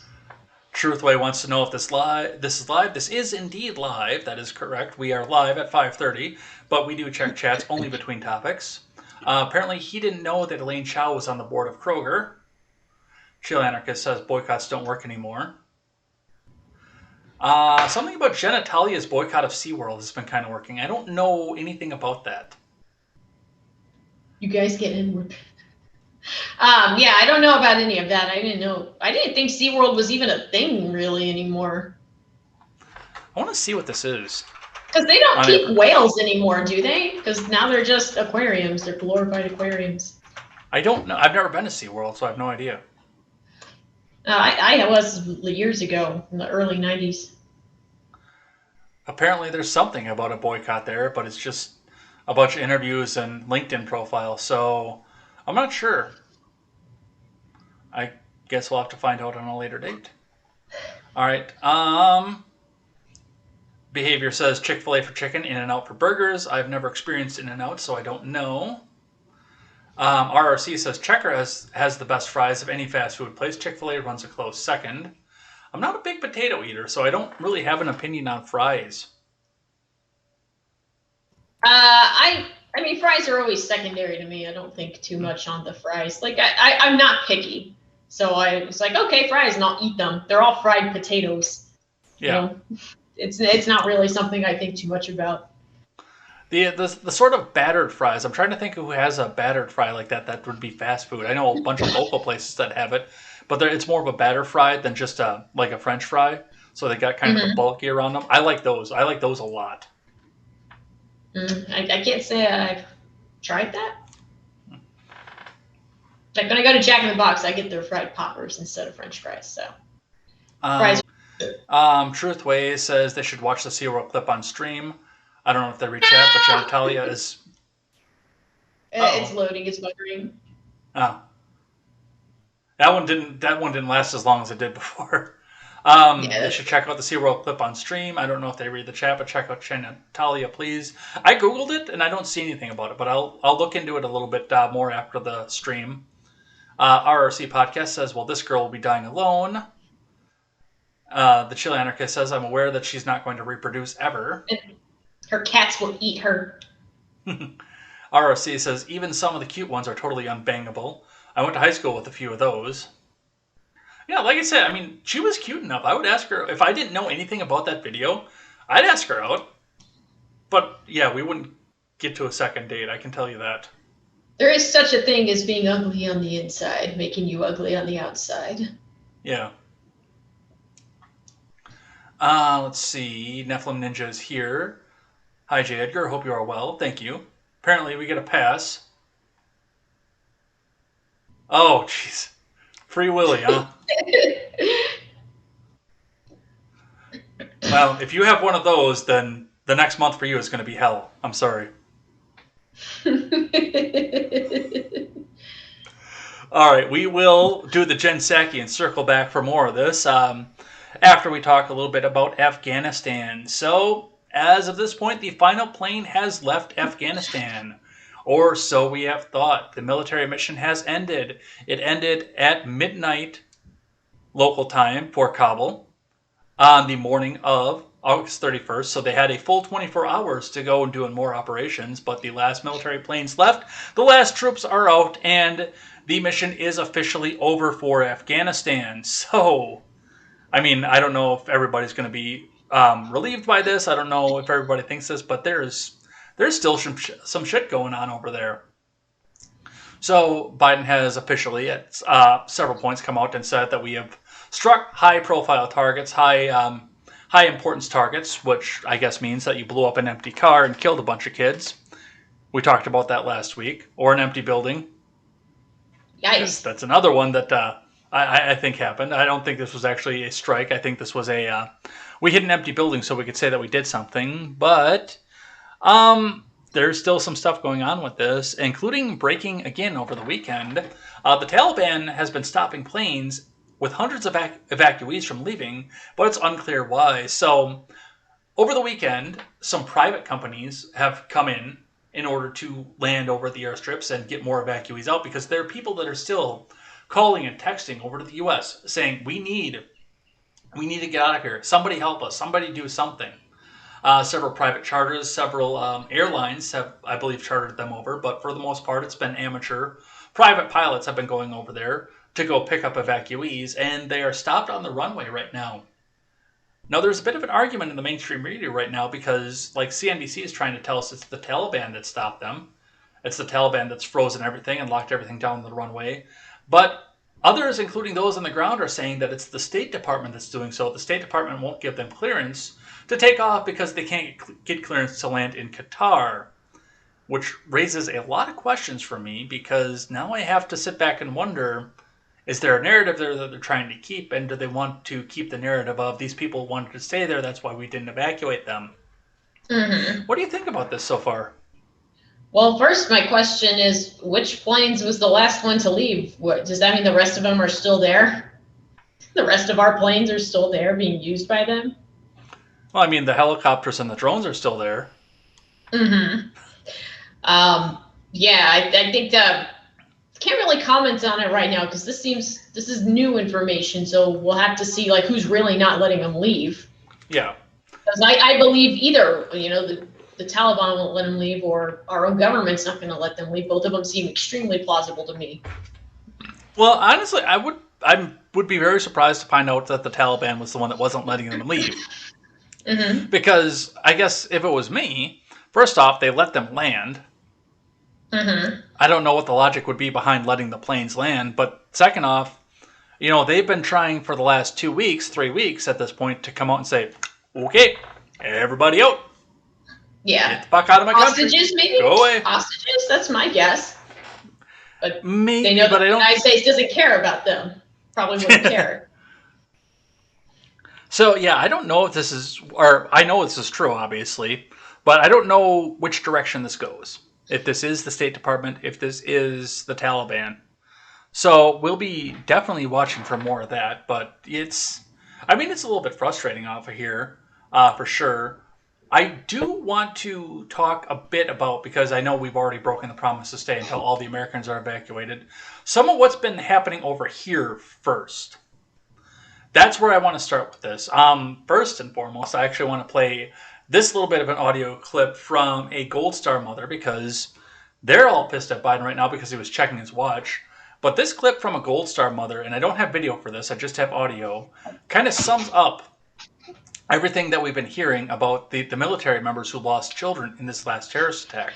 Truthway wants to know if this is live. This is indeed live. That is correct. We are live at 5:30, but we do check chats only between topics. Apparently, he didn't know that Elaine Chow was on the board of Kroger. Chill Anarchist says boycotts don't work anymore. Something about Genitalia's boycott of SeaWorld has been kind of working. I don't know anything about that. You guys get in. Yeah, I don't know about any of that. I didn't know. I didn't think SeaWorld was even a thing really anymore. I want to see what this is. Because they don't keep whales anymore, do they? Because now they're just aquariums. They're glorified aquariums. I don't know. I've never been to SeaWorld, so I have no idea. I was years ago, in the early 90s. Apparently there's something about a boycott there, but it's just a bunch of interviews and LinkedIn profiles. So I'm not sure. I guess we'll have to find out on a later date. All right. Behavior says Chick-fil-A for chicken, In-N-Out for burgers. I've never experienced In-N-Out, so I don't know. RRC says Checker has the best fries of any fast food place. Chick-fil-A runs a close second. I'm not a big potato eater, so I don't really have an opinion on fries. I mean, fries are always secondary to me. I don't think too much on the fries. Like, I'm not picky. So I was like, okay, fries, and I'll eat them. They're all fried potatoes. Yeah. You know? It's not really something I think too much about. The sort of battered fries. I'm trying to think who has a battered fry like that. That would be fast food. I know a bunch of local places that have it, but it's more of a batter fry than just like a French fry. So they got kind of the bulky around them. I like those. I like those a lot. I can't say I've tried that. Like when I go to Jack in the Box, I get their fried poppers instead of French fries. So fries. Truthway says they should watch the SeaWorld clip on stream. I don't know if they reach out, but Natalia is. It's loading. It's buttering. Oh, that one didn't last as long as it did before. They should check out the SeaWorld clip on stream. I don't know if they read the chat, but check out Natalia, please. I googled it and I don't see anything about it, but I'll look into it a little bit more after the stream. RRC podcast says, "Well, this girl will be dying alone." The Chili Anarchist says, "I'm aware that she's not going to reproduce ever." Her cats will eat her. ROC says, even some of the cute ones are totally unbangable. I went to high school with a few of those. Yeah, like I said, I mean, she was cute enough. I would ask her, if I didn't know anything about that video, I'd ask her out. But yeah, we wouldn't get to a second date, I can tell you that. There is such a thing as being ugly on the inside, making you ugly on the outside. Yeah. Let's see. Nephilim Ninja is here. Hi, J. Edgar. Hope you are well. Thank you. Apparently, we get a pass. Oh, jeez. Free Willy, huh? Well, if you have one of those, then the next month for you is going to be hell. I'm sorry. All right, we will do the Jen Psaki and circle back for more of this after we talk a little bit about Afghanistan. So, as of this point, the final plane has left Afghanistan. Or so we have thought. The military mission has ended. It ended at midnight local time for Kabul on the morning of August 31st. So they had a full 24 hours to go and do more operations. But the last military planes left. The last troops are out. And the mission is officially over for Afghanistan. So, I mean, I don't know if everybody's going to be relieved by this. I don't know if everybody thinks this, but there's still some shit going on over there. So Biden has officially at several points come out and said that we have struck high-profile targets, high-importance targets, which I guess means that you blew up an empty car and killed a bunch of kids. We talked about that last week. Or an empty building. Yikes. That's another one that I think happened. I don't think this was actually a strike. I think this was we hit an empty building so we could say that we did something. But there's still some stuff going on with this, including breaking again over the weekend. The Taliban has been stopping planes with hundreds of evacuees from leaving, but it's unclear why. So over the weekend, some private companies have come in order to land over the airstrips and get more evacuees out, because there are people that are still calling and texting over to the U.S. saying, we need to get out of here. Somebody help us. Somebody do something. Several private charters, several airlines have, I believe, chartered them over. But for the most part, it's been amateur. Private pilots have been going over there to go pick up evacuees, and they are stopped on the runway right now. Now, there's a bit of an argument in the mainstream media right now because, like, CNBC is trying to tell us it's the Taliban that stopped them. It's the Taliban that's frozen everything and locked everything down the runway. But others, including those on the ground, are saying that it's the State Department that's doing so. The State Department won't give them clearance to take off because they can't get clearance to land in Qatar, which raises a lot of questions for me, because now I have to sit back and wonder, is there a narrative there that they're trying to keep, and do they want to keep the narrative of these people wanted to stay there, that's why we didn't evacuate them? Mm-hmm. What do you think about this so far? Well, first, my question is, which planes was the last one to leave? What, does that mean the rest of them are still there? The rest of our planes are still there being used by them? Well, I mean, the helicopters and the drones are still there. Mm-hmm. Yeah, I think can't really comment on it right now because this is new information. So we'll have to see like who's really not letting them leave. Yeah. Because I believe either, the Taliban won't let them leave or our own government's not going to let them leave. Both of them seem extremely plausible to me. Well, honestly, I would be very surprised to find out that the Taliban was the one that wasn't letting them leave. Mm-hmm. Because I guess if it was me, first off, they let them land. Mm-hmm. I don't know what the logic would be behind letting the planes land, but second off, they've been trying for the last 2 weeks, 3 weeks at this point to come out and say, okay, everybody out. Yeah. Get the fuck out of my country. Hostages, maybe? Go away. Hostages? That's my guess. But maybe, they know but the I don't. United States doesn't care about them. Probably wouldn't care. So, yeah, I don't know if this is, or I know this is true, obviously, but I don't know which direction this goes. If this is the State Department, if this is the Taliban. So we'll be definitely watching for more of that, but it's a little bit frustrating off of here, for sure. I do want to talk a bit about, because I know we've already broken the promise to stay until all the Americans are evacuated, some of what's been happening over here first. That's where I want to start with this. First and foremost, I actually want to play this little bit of an audio clip from a Gold Star mother, because they're all pissed at Biden right now because he was checking his watch. But this clip from a Gold Star mother, and I don't have video for this, I just have audio, kind of sums up everything that we've been hearing about the military members who lost children in this last terrorist attack.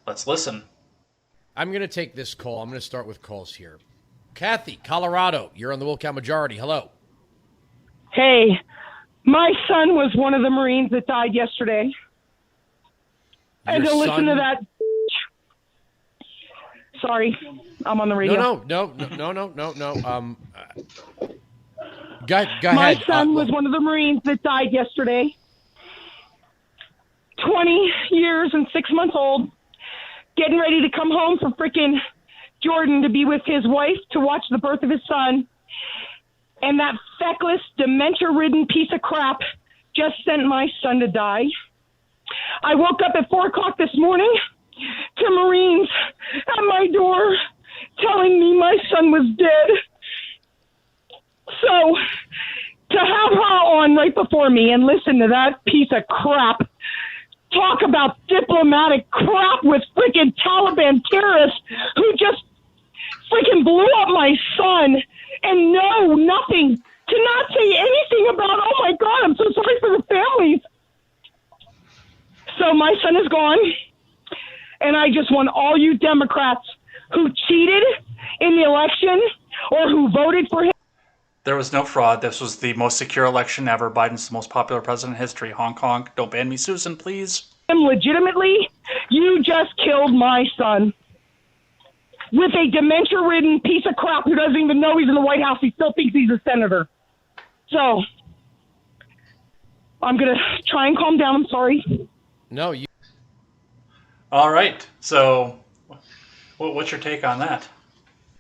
Let's listen. I'm going to take this call. I'm going to start with calls here. Kathy, Colorado, you're on the Will Count Majority. Hello. Hey, my son was one of the Marines that died yesterday. And to listen to that. Sorry, I'm on the radio. No. Go ahead. My son was one of the Marines that died yesterday. 20 years and 6 months old. Getting ready to come home from frickin' Jordan to be with his wife to watch the birth of his son. And that feckless, dementia-ridden piece of crap just sent my son to die. I woke up at 4 o'clock this morning to Marines at my door telling me my son was dead. So, to have her on right before me and listen to that piece of crap talk about diplomatic crap with freaking Taliban terrorists who just freaking blew up my son and know nothing, to not say anything about, oh my God, I'm so sorry for the families. So my son is gone, and I just want all you Democrats who cheated in the election or who voted for him. There was no fraud. This was the most secure election ever. Biden's the most popular president in history. Honk, honk. Don't ban me, Susan, please. Legitimately, you just killed my son. With a dementia-ridden piece of crap who doesn't even know he's in the White House. He still thinks he's a senator. So, I'm going to try and calm down. I'm sorry. No, you. All right. So, what's your take on that?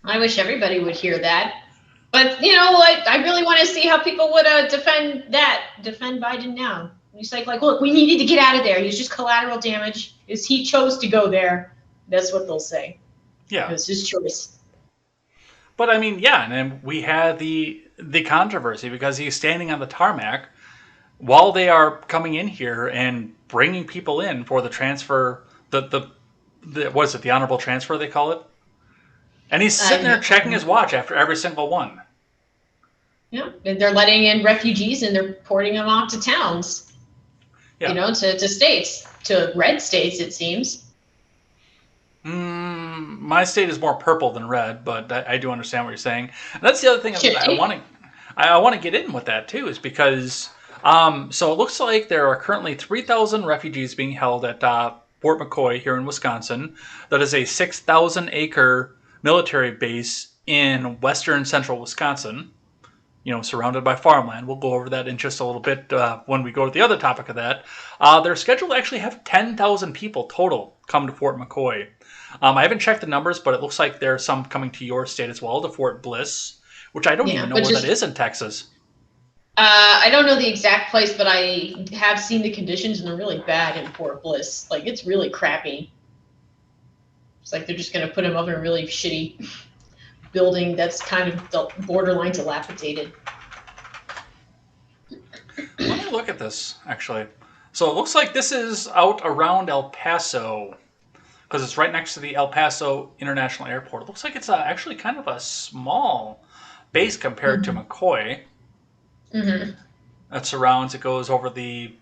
I wish everybody would hear that. But you know what? I really want to see how people would defend Biden now. He's like, look, we needed to get out of there. He was just collateral damage. He chose to go there. That's what they'll say. Yeah. It was his choice. But I mean, yeah, and then we had the controversy because he's standing on the tarmac while they are coming in here and bringing people in for the transfer, the what is it, the honorable transfer they call it? And he's sitting there checking his watch after every single one. Yeah, they're letting in refugees and they're porting them off to towns. Yeah. To states, to red states, it seems. My state is more purple than red, but I do understand what you're saying. And that's the other thing I want to get in with that too, is because so it looks like there are currently 3,000 refugees being held at Fort McCoy here in Wisconsin. That is a 6,000 acre military base in western central Wisconsin. surrounded by farmland. We'll go over that in just a little bit when we go to the other topic of that. They're scheduled to actually have 10,000 people total come to Fort McCoy. I haven't checked the numbers, but it looks like there's some coming to your state as well, to Fort Bliss, which I don't even know where that is in Texas. I don't know the exact place, but I have seen the conditions, and they're really bad in Fort Bliss. Like, it's really crappy. It's like they're just going to put him up in a really shitty building that's kind of borderline dilapidated. Let me look at this, actually. So it looks like this is out around El Paso, because it's right next to the El Paso International Airport. It looks like it's actually kind of a small base compared to McCoy. That surrounds, it goes over the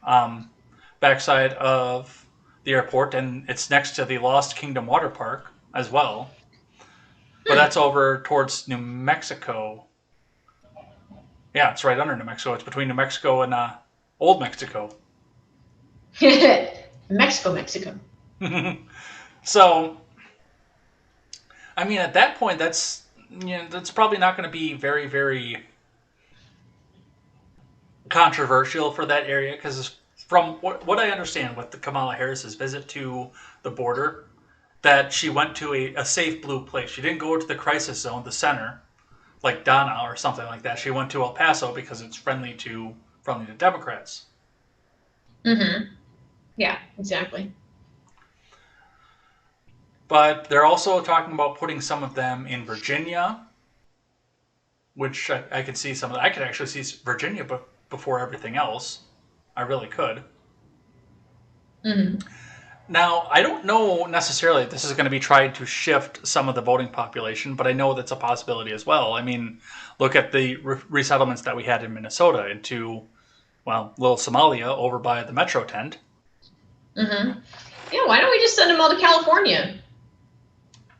backside of the airport, and it's next to the Lost Kingdom Water Park as well. But that's over towards New Mexico. Yeah, it's right under New Mexico. It's between New Mexico and Old Mexico. Mexico. So, I mean, at that point, that's probably not going to be very, very controversial for that area, because from what I understand with the Kamala Harris's visit to the border, that she went to a safe blue place. She didn't go to the crisis zone, the center, like Donna or something like that. She went to El Paso because it's friendly to Democrats. Yeah, exactly. But they're also talking about putting some of them in Virginia, which I could see some of that. I could actually see Virginia before everything else. I really could. Now, I don't know necessarily if this is going to be trying to shift some of the voting population, but I know that's a possibility as well. I mean, look at the resettlements that we had in Minnesota into, well, little Somalia over by the Metro tent. Yeah, why don't we just send them all to California?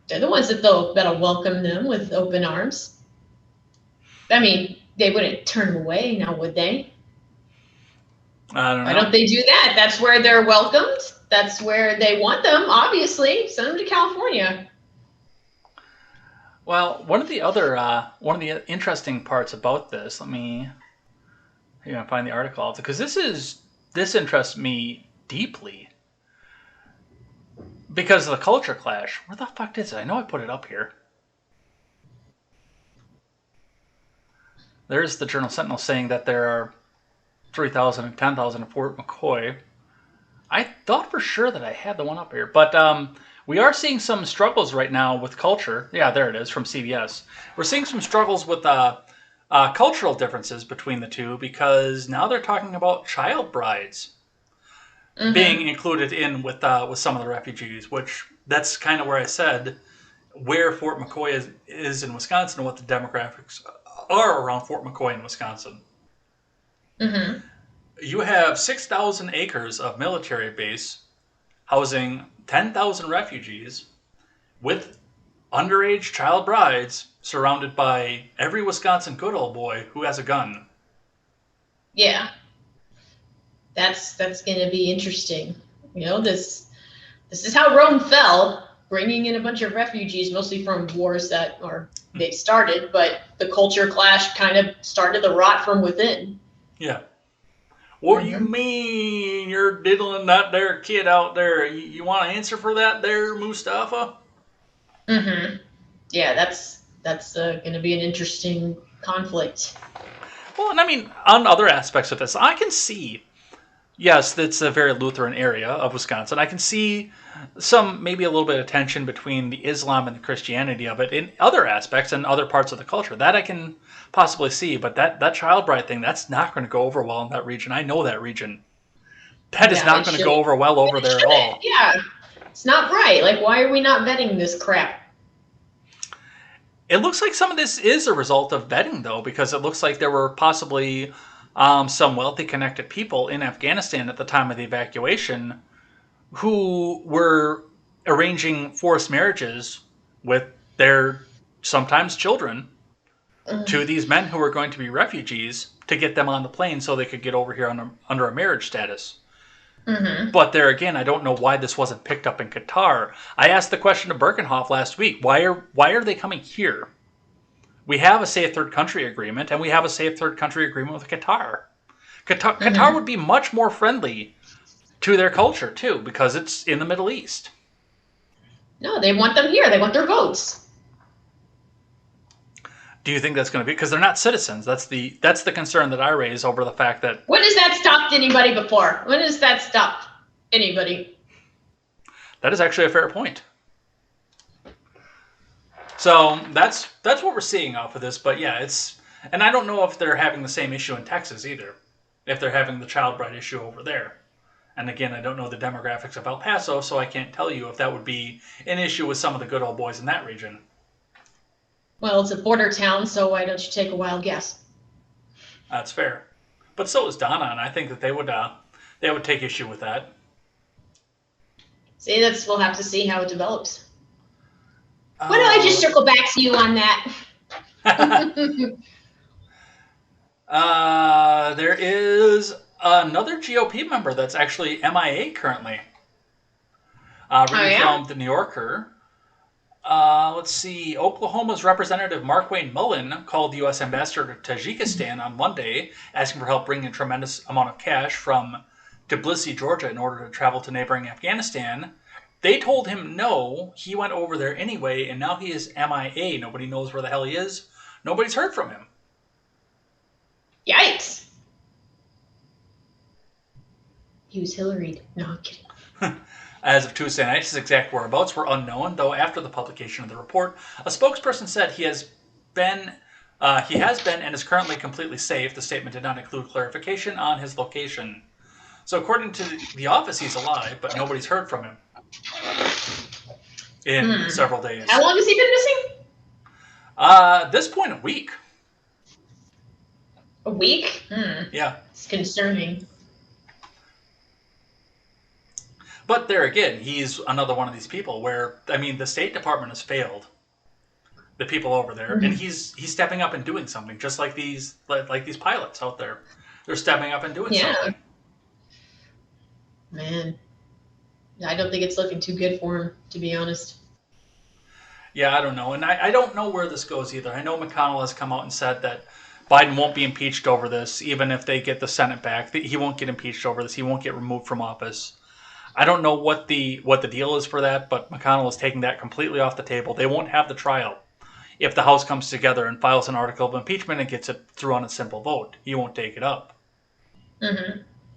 They're the ones that'll welcome them with open arms. I mean, they wouldn't turn them away, now would they? I don't know. Why don't they do that? That's where they're welcomed. That's where they want them, obviously. Send them to California. Well, one of the interesting parts about this, let me find the article, because this interests me deeply because of the culture clash. Where the fuck is it? I know I put it up here. There's the Journal Sentinel saying that there are 3,000 and 10,000 at Fort McCoy. I thought for sure that I had the one up here, but we are seeing some struggles right now with culture. Yeah, there it is from CBS. We're seeing some struggles with cultural differences between the two, because now they're talking about child brides being included in with some of the refugees, which that's kind of where I said where Fort McCoy is in Wisconsin and what the demographics are around Fort McCoy in Wisconsin. You have 6,000 acres of military base housing 10,000 refugees with underage child brides surrounded by every Wisconsin good old boy who has a gun. Yeah. That's going to be interesting. This is how Rome fell, bringing in a bunch of refugees, mostly from wars that they started, but the culture clash kind of started the rot from within. Yeah. What do you mean you're diddling that there kid out there? You want to answer for that there, Mustafa? Yeah, that's going to be an interesting conflict. Well, and I mean, on other aspects of this, I can see, yes, it's a very Lutheran area of Wisconsin. I can see maybe a little bit of tension between the Islam and the Christianity of it in other aspects and other parts of the culture. That I can possibly see, but that child bride thing, that's not going to go over well in that region. I know that region. That is not going to go over well over there at all. Yeah, it's not right. Like, why are we not vetting this crap? It looks like some of this is a result of vetting, though, because it looks like there were possibly some wealthy, connected people in Afghanistan at the time of the evacuation who were arranging forced marriages with their sometimes children to these men who were going to be refugees to get them on the plane so they could get over here under a marriage status. But there again, I don't know why this wasn't picked up in Qatar. I asked the question to Birkenhoff last week. Why are they coming here? We have a safe third country agreement, and we have a safe third country agreement with Qatar. Qatar would be much more friendly to their culture, too, because it's in the Middle East. No, they want them here. They want their votes. Do you think that's going to be? Because they're not citizens. That's the concern that I raise over the fact that... When has that stopped anybody before? When has that stopped anybody? That is actually a fair point. So that's what we're seeing off of this. But yeah, it's... And I don't know if they're having the same issue in Texas either. If they're having the child bride issue over there. And again, I don't know the demographics of El Paso, so I can't tell you if that would be an issue with some of the good old boys in that region. Well, it's a border town, so why don't you take a wild guess? That's fair. But so is Donna, and I think that they would take issue with that. See, we'll have to see how it develops. Why don't I just circle back to you on that? There is another GOP member that's actually MIA currently. Reading from the New Yorker. Let's see. Oklahoma's Representative Markwayne Mullen called the U.S. ambassador to Tajikistan on Monday, asking for help bringing a tremendous amount of cash from Tbilisi, Georgia, in order to travel to neighboring Afghanistan. They told him no. He went over there anyway, and now he is MIA. Nobody knows where the hell he is. Nobody's heard from him. Yikes. He was Hillaried. No, I'm kidding. As of Tuesday night, his exact whereabouts were unknown, though after the publication of the report, a spokesperson said he has been and is currently completely safe. The statement did not include clarification on his location. So according to the office, he's alive, but nobody's heard from him in several days. How long has he been missing? At this point, a week. A week? Yeah. It's concerning. But there again, he's another one of these people where, I mean, the State Department has failed the people over there, and he's stepping up and doing something, just like these pilots out there. They're stepping up and doing something. Man, I don't think it's looking too good for him, to be honest. Yeah, I don't know, and I don't know where this goes either. I know McConnell has come out and said that Biden won't be impeached over this, even if they get the Senate back. He won't get impeached over this. He won't get removed from office. I don't know what the deal is for that, but McConnell is taking that completely off the table. They won't have the trial if the House comes together and files an article of impeachment and gets it through on a simple vote. He won't take it up,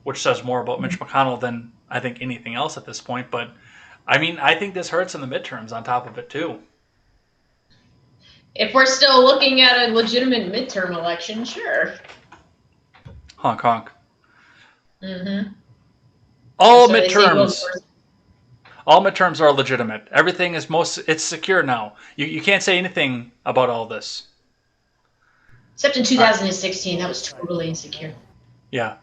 which says more about Mitch McConnell than I think anything else at this point. But I mean, I think this hurts in the midterms on top of it too. If we're still looking at a legitimate midterm election, sure. Honk honk. All midterms are legitimate. Everything is it's secure now. You can't say anything about all this. Except in 2016, that was totally insecure. Yeah.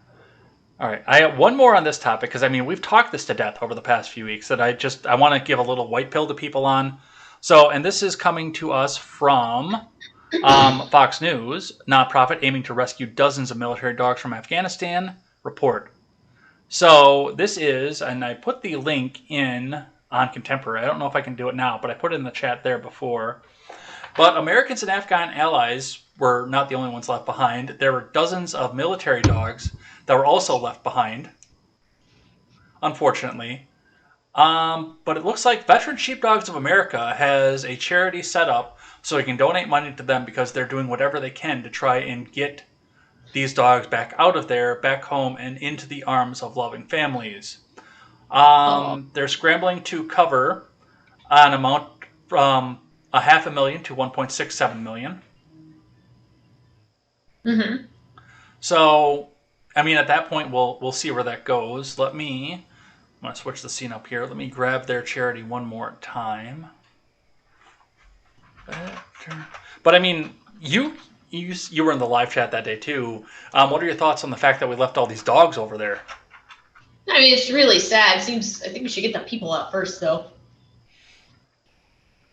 All right. I have one more on this topic because, I mean, we've talked this to death over the past few weeks that I want to give a little white pill to people on. So, and this is coming to us from Fox News, nonprofit aiming to rescue dozens of military dogs from Afghanistan, report. So this is, and I put the link in on Contemporary. I don't know if I can do it now, but I put it in the chat there before. But Americans and Afghan allies were not the only ones left behind. There were dozens of military dogs that were also left behind, unfortunately. But it looks like Veteran Sheepdogs of America has a charity set up so you can donate money to them because they're doing whatever they can to try and get these dogs back out of there, back home, and into the arms of loving families. They're scrambling to cover an amount from $500,000 to $1.67 million. So, I mean, at that point, we'll see where that goes. I'm going to switch the scene up here. Let me grab their charity one more time. But I mean, you were in the live chat that day too. What are your thoughts on the fact that we left all these dogs over there? I mean, it's really sad. I think we should get the people out first, though.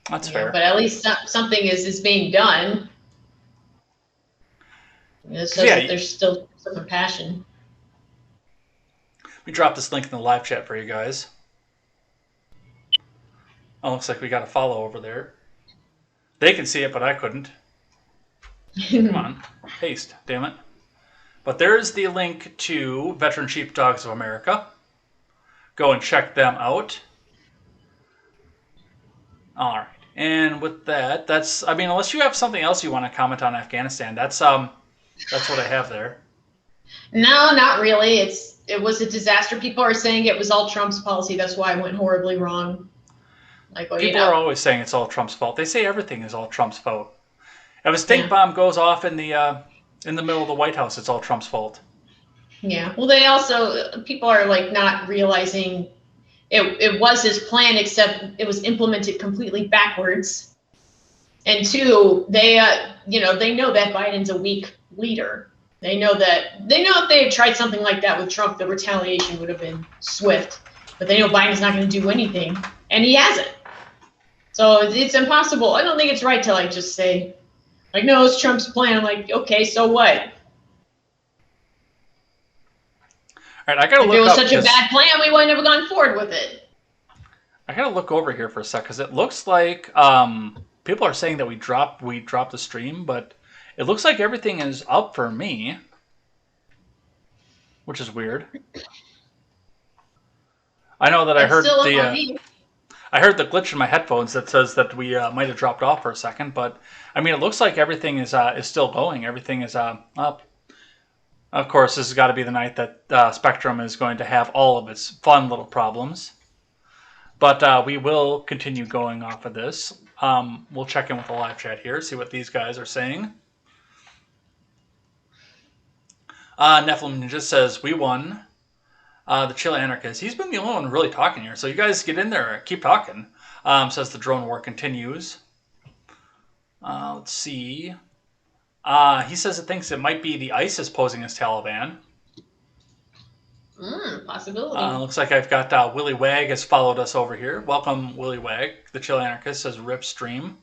That's fair. But at least something is being done. It shows that there's still some compassion. Let me drop this link in the live chat for you guys. Oh, looks like we got a follow over there. They can see it, but I couldn't. Come on. Paste, damn it. But there's the link to Veteran Sheepdogs of America. Go and check them out. All right. And with that, unless you have something else you want to comment on Afghanistan, that's what I have there. No, not really. It was a disaster. People are saying it was all Trump's policy. That's why it went horribly wrong. People are always saying it's all Trump's fault. They say everything is all Trump's fault. If a stink bomb goes off in the middle of the White House, it's all Trump's fault. Yeah. Well, people are not realizing it was his plan, except it was implemented completely backwards. And two, they know that Biden's a weak leader. They know if they had tried something like that with Trump, the retaliation would have been swift. But they know Biden's not going to do anything, and he hasn't. So it's impossible. I don't think it's right to just say, no, it's Trump's plan. I'm like, okay, so what? All right, I gotta look. If it was such a bad plan, we wouldn't have gone forward with it. I gotta look over here for a sec because it looks like people are saying that we dropped the stream, but it looks like everything is up for me, which is weird. I know that I heard the glitch in my headphones that says that we might have dropped off for a second, but it looks like everything is still going. Everything is up. Of course, this has got to be the night that Spectrum is going to have all of its fun little problems. But we will continue going off of this. We'll check in with the live chat here, see what these guys are saying. Nephilim just says, we won. The Chill Anarchist, he's been the only one really talking here, so you guys get in there, keep talking. Says the drone war continues. Let's see. He says it thinks it might be the ISIS posing as Taliban. Possibility. Looks like I've got Willy Wag has followed us over here. Welcome, Willy Wag. The Chill Anarchist says rip stream.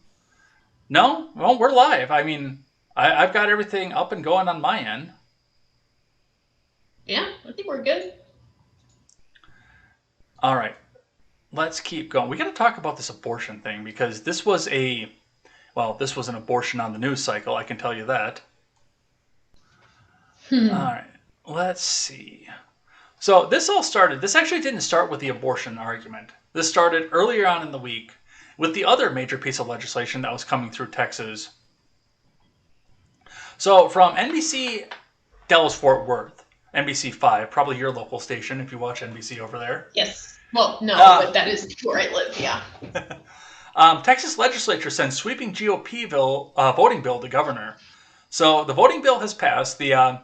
No, well, we're live. I've got everything up and going on my end. Yeah, I think we're good. All right, let's keep going. We got to talk about this abortion thing because this was an abortion on the news cycle. I can tell you that. All right, let's see. So this actually didn't start with the abortion argument. This started earlier on in the week with the other major piece of legislation that was coming through Texas. So from NBC Dallas-Fort Worth, NBC5, probably your local station if you watch NBC over there. Yes. Well, no, but that is where I live, yeah. Texas legislature sends sweeping GOP voting bill to governor. So the voting bill has passed. The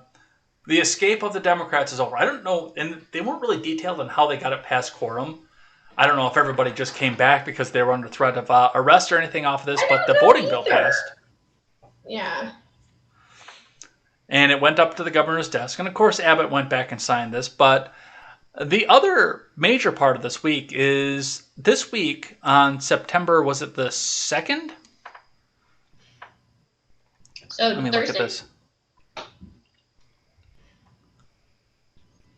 escape of the Democrats is over. I don't know, and they weren't really detailed on how they got it past quorum. I don't know if everybody just came back because they were under threat of arrest or anything off of this, but the voting bill passed. Yeah. And it went up to the governor's desk. And, of course, Abbott went back and signed this. But the other major part of this week is this week on September, was it the 2nd? So Let me Thursday. look at this.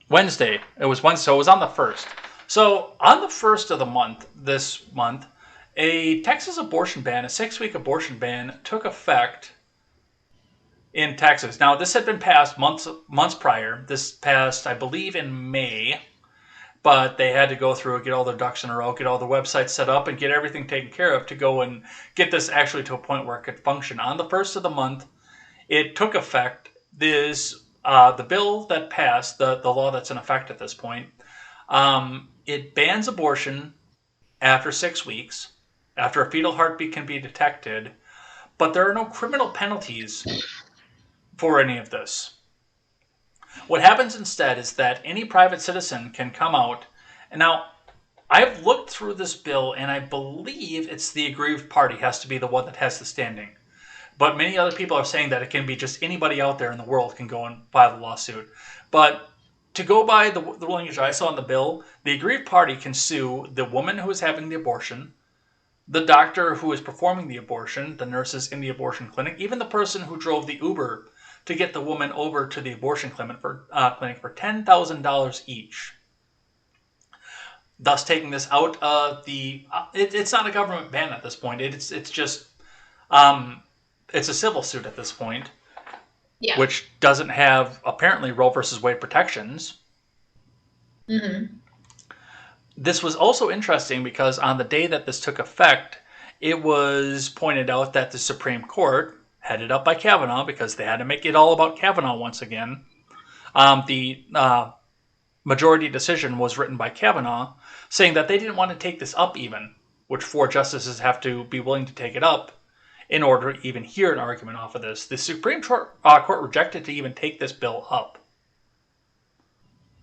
Wednesday. It was Wednesday. So it was on the 1st. So on the 1st of the month, this month, a Texas abortion ban, a 6-week abortion ban, took effect in Texas. Now, this had been passed months prior. This passed, I believe, in May. But they had to go through and get all their ducks in a row, get all the websites set up, and get everything taken care of to go and get this actually to a point where it could function. On the 1st of the month, it took effect. The bill that passed, the law that's in effect at this point, it bans abortion after 6 weeks, after a fetal heartbeat can be detected, but there are no criminal penalties for any of this. What happens instead is that any private citizen can come out, and now I've looked through this bill and I believe it's the aggrieved party has to be the one that has the standing. But many other people are saying that it can be just anybody out there in the world can go and file the lawsuit. But to go by the language I saw in the bill, the aggrieved party can sue the woman who is having the abortion, the doctor who is performing the abortion, the nurses in the abortion clinic, even the person who drove the Uber to get the woman over to the abortion clinic for $10,000 each. Thus taking this out of the... it's not a government ban at this point. It's just it's a civil suit at this point, Yeah. which doesn't have apparently Roe versus Wade protections. Mm-hmm. This was also interesting because on the day that this took effect, it was pointed out that the Supreme Court, headed up by Kavanaugh, because they had to make it all about Kavanaugh once again, the majority decision was written by Kavanaugh, saying that they didn't want to take this up even, which 4 justices have to be willing to take it up in order to even hear an argument off of this. The Supreme Court rejected to even take this bill up.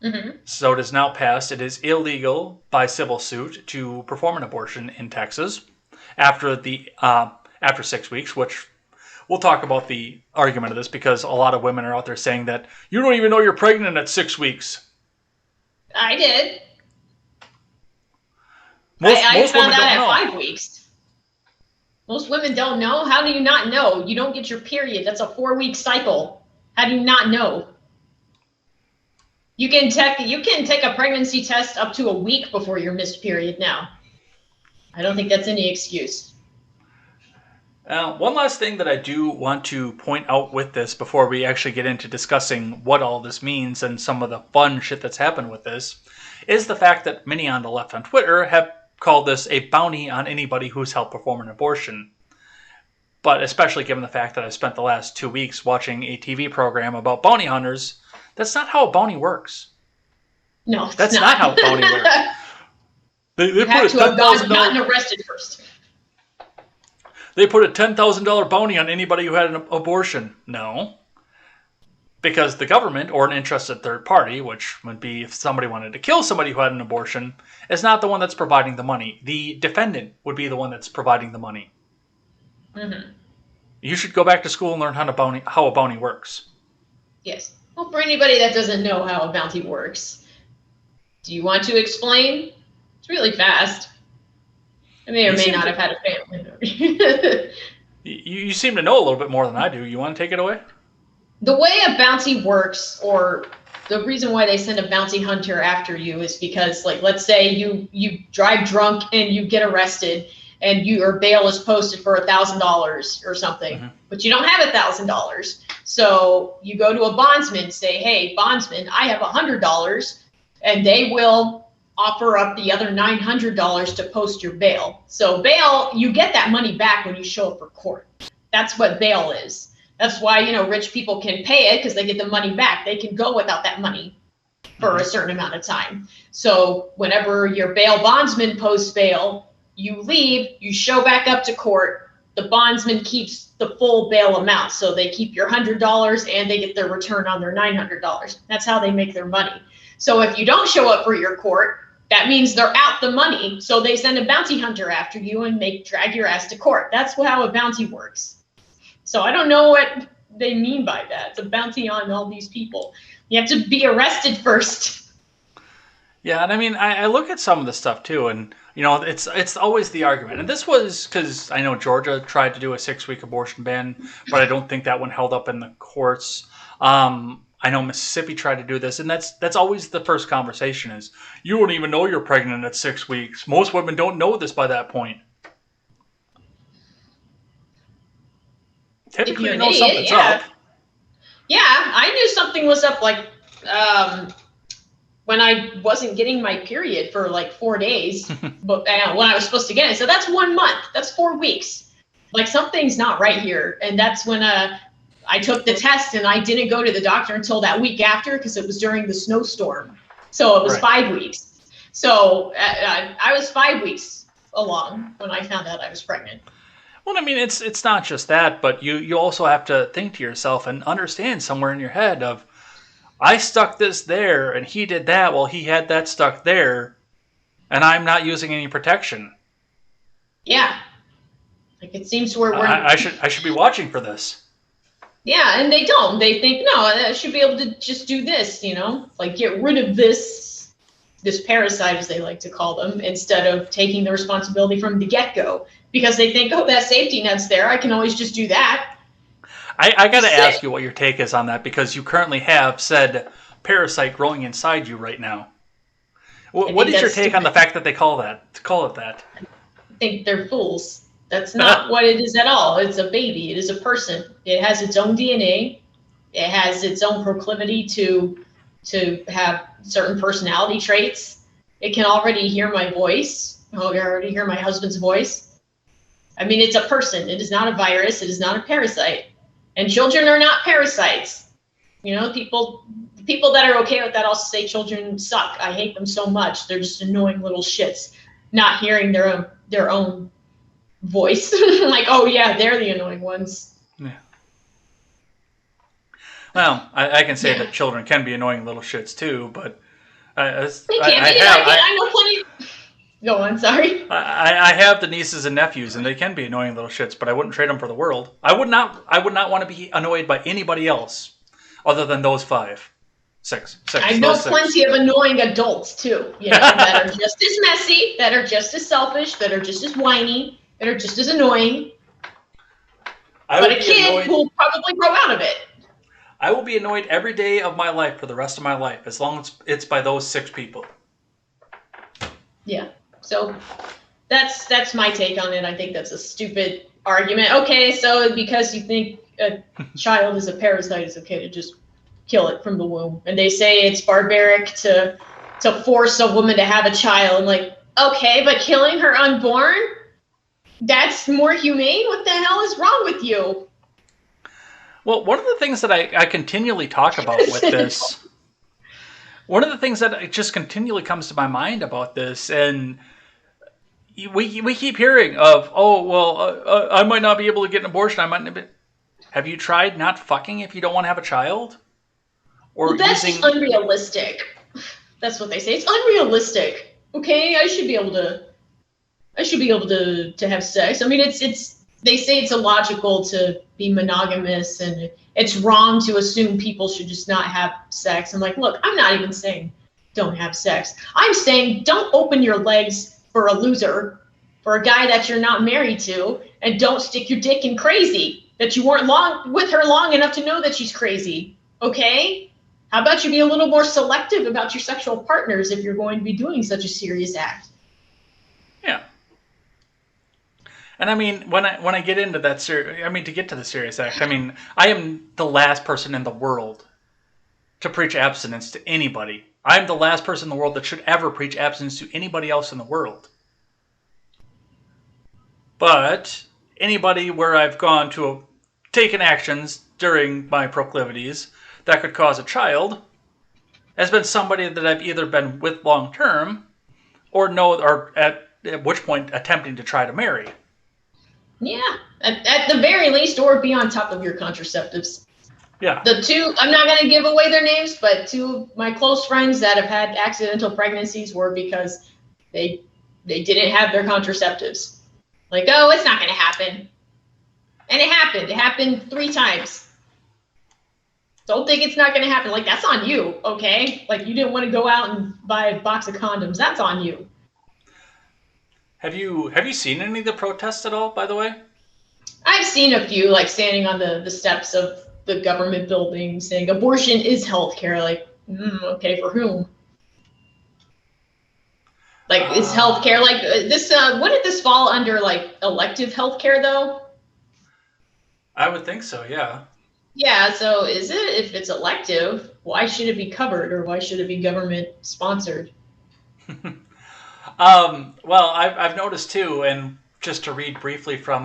Mm-hmm. So it is now passed. It is illegal by civil suit to perform an abortion in Texas after 6 weeks, which we'll talk about the argument of this because a lot of women are out there saying that you don't even know you're pregnant at 6 weeks. I did. Most found women out don't at know. 5 weeks. Most women don't know. How do you not know? You don't get your period. That's a 4-week cycle. How do you not know? You can take a pregnancy test up to a week before your missed period now. I don't think that's any excuse. One last thing that I do want to point out with this before we actually get into discussing what all this means and some of the fun shit that's happened with this is the fact that many on the left on Twitter have called this a bounty on anybody who's helped perform an abortion. But especially given the fact that I've spent the last 2 weeks watching a TV program about bounty hunters, that's not how a bounty works. No, That's not how a bounty works. They You put have a to have gotten $10,000 arrested first. They put a $10,000 bounty on anybody who had an abortion. No. Because the government or an interested third party, which would be if somebody wanted to kill somebody who had an abortion, is not the one that's providing the money. The defendant would be the one that's providing the money. Mm-hmm. You should go back to school and learn how a bounty works. Yes. Well, for anybody that doesn't know how a bounty works, do you want to explain? It's really fast. I may or may not have had a family. You seem to know a little bit more than I do. You want to take it away? The way a bounty works, or the reason why they send a bounty hunter after you, is because, like, let's say you drive drunk and you get arrested, and your bail is posted for $1,000 or something, Mm-hmm. but you don't have $1,000. So you go to a bondsman, say, "Hey, bondsman, I have $100," and they will offer up the other $900 to post your bail. So bail, you get that money back when you show up for court. That's what bail is. That's why, rich people can pay it, because they get the money back. They can go without that money for a certain amount of time. So whenever your bail bondsman posts bail, you leave, you show back up to court, the bondsman keeps the full bail amount. So they keep your $100 and they get their return on their $900. That's how they make their money. So if you don't show up for your court, that means they're out the money. So they send a bounty hunter after you and drag your ass to court. That's how a bounty works. So I don't know what they mean by that. It's a bounty on all these people. You have to be arrested first. Yeah, and I mean, I look at some of the stuff too, and it's always the argument. And this was because I know Georgia tried to do a 6-week abortion ban, but I don't think that one held up in the courts. I know Mississippi tried to do this, and that's always the first conversation is, you don't even know you're pregnant at 6 weeks. Most women don't know this by that point. Typically, you know something's up. Yeah, I knew something was up, like, when I wasn't getting my period for like 4 days, but when I was supposed to get it. So that's 1 month. That's 4 weeks. Like, something's not right here. And that's when I took the test, and I didn't go to the doctor until that week after, because it was during the snowstorm. So it was 5 weeks. So I was 5 weeks along when I found out I was pregnant. Well, I mean, it's not just that, but you also have to think to yourself and understand somewhere in your head of, I stuck this there, and he did that while he had that stuck there, and I'm not using any protection. Yeah. Like, it seems where we're... I should be watching for this. Yeah, and they don't. They think, no, I should be able to just do this, like, get rid of this parasite, as they like to call them, instead of taking the responsibility from the get-go, because they think, oh, that safety net's there, I can always just do that. I got to ask you what your take is on that, because you currently have said parasite growing inside you right now. What is your take on the fact that they call it that? I think they're fools. That's not what it is at all. It's a baby. It is a person. It has its own DNA. It has its own proclivity to have certain personality traits. It can already hear my voice. I already hear my husband's voice. I mean, it's a person. It is not a virus. It is not a parasite. And children are not parasites. You know, people that are okay with that also say children suck. I hate them so much. They're just annoying little shits, not hearing their own voice. Like, oh yeah, they're the annoying ones. Yeah. Well, I can say that children can be annoying little shits too, but I know plenty. Go on, sorry. I have the nieces and nephews, and they can be annoying little shits, but I wouldn't trade them for the world. I would not want to be annoyed by anybody else other than those six. I know plenty of annoying adults too, you know, that are just as messy, that are just as selfish, that are just as whiny, that are just as annoying. But a kid will probably grow out of it. I will be annoyed every day of my life for the rest of my life, as long as it's by those 6 people. Yeah. So that's my take on it. I think that's a stupid argument. Okay, so because you think a child is a parasite, it's okay to just kill it from the womb. And they say it's barbaric to force a woman to have a child. I'm like, okay, but killing her unborn? That's more humane? What the hell is wrong with you? Well, one of the things that I continually talk about with this, one of the things that just continually comes to my mind about this, and we keep hearing of, I might not be able to get an abortion. I might not be. Have you tried not fucking if you don't want to have a child? Or that's just unrealistic. That's what they say. It's unrealistic. Okay, I should be able to have sex. I mean, they say it's illogical to be monogamous, and it's wrong to assume people should just not have sex. I'm like, look, I'm not even saying don't have sex. I'm saying don't open your legs for a loser, for a guy that you're not married to, and don't stick your dick in crazy, that you weren't with her long enough to know that she's crazy. Okay? How about you be a little more selective about your sexual partners if you're going to be doing such a serious act? Yeah. And I mean, when I get into that, to get to the serious act, I mean, I am the last person in the world to preach abstinence to anybody. I'm the last person in the world that should ever preach abstinence to anybody else in the world. But anybody where I've gone to taken actions during my proclivities that could cause a child has been somebody that I've either been with long term or at which point attempting to try to marry. Yeah, at the very least, or be on top of your contraceptives. Yeah. The two, I'm not going to give away their names, but 2 of my close friends that have had accidental pregnancies were because they didn't have their contraceptives. Like, oh, it's not going to happen. And it happened. It happened 3 times. Don't think it's not going to happen. Like, that's on you, okay? Like, you didn't want to go out and buy a box of condoms. That's on you. Have you seen any of the protests at all, by the way? I've seen a few, like, standing on the steps of the government building saying abortion is healthcare. Like, okay, for whom? Like, is healthcare like this? Wouldn't this fall under like elective healthcare though? I would think so. Yeah. Yeah. So is it? If it's elective, why should it be covered, or why should it be government sponsored? Well, I've noticed too, and just to read briefly from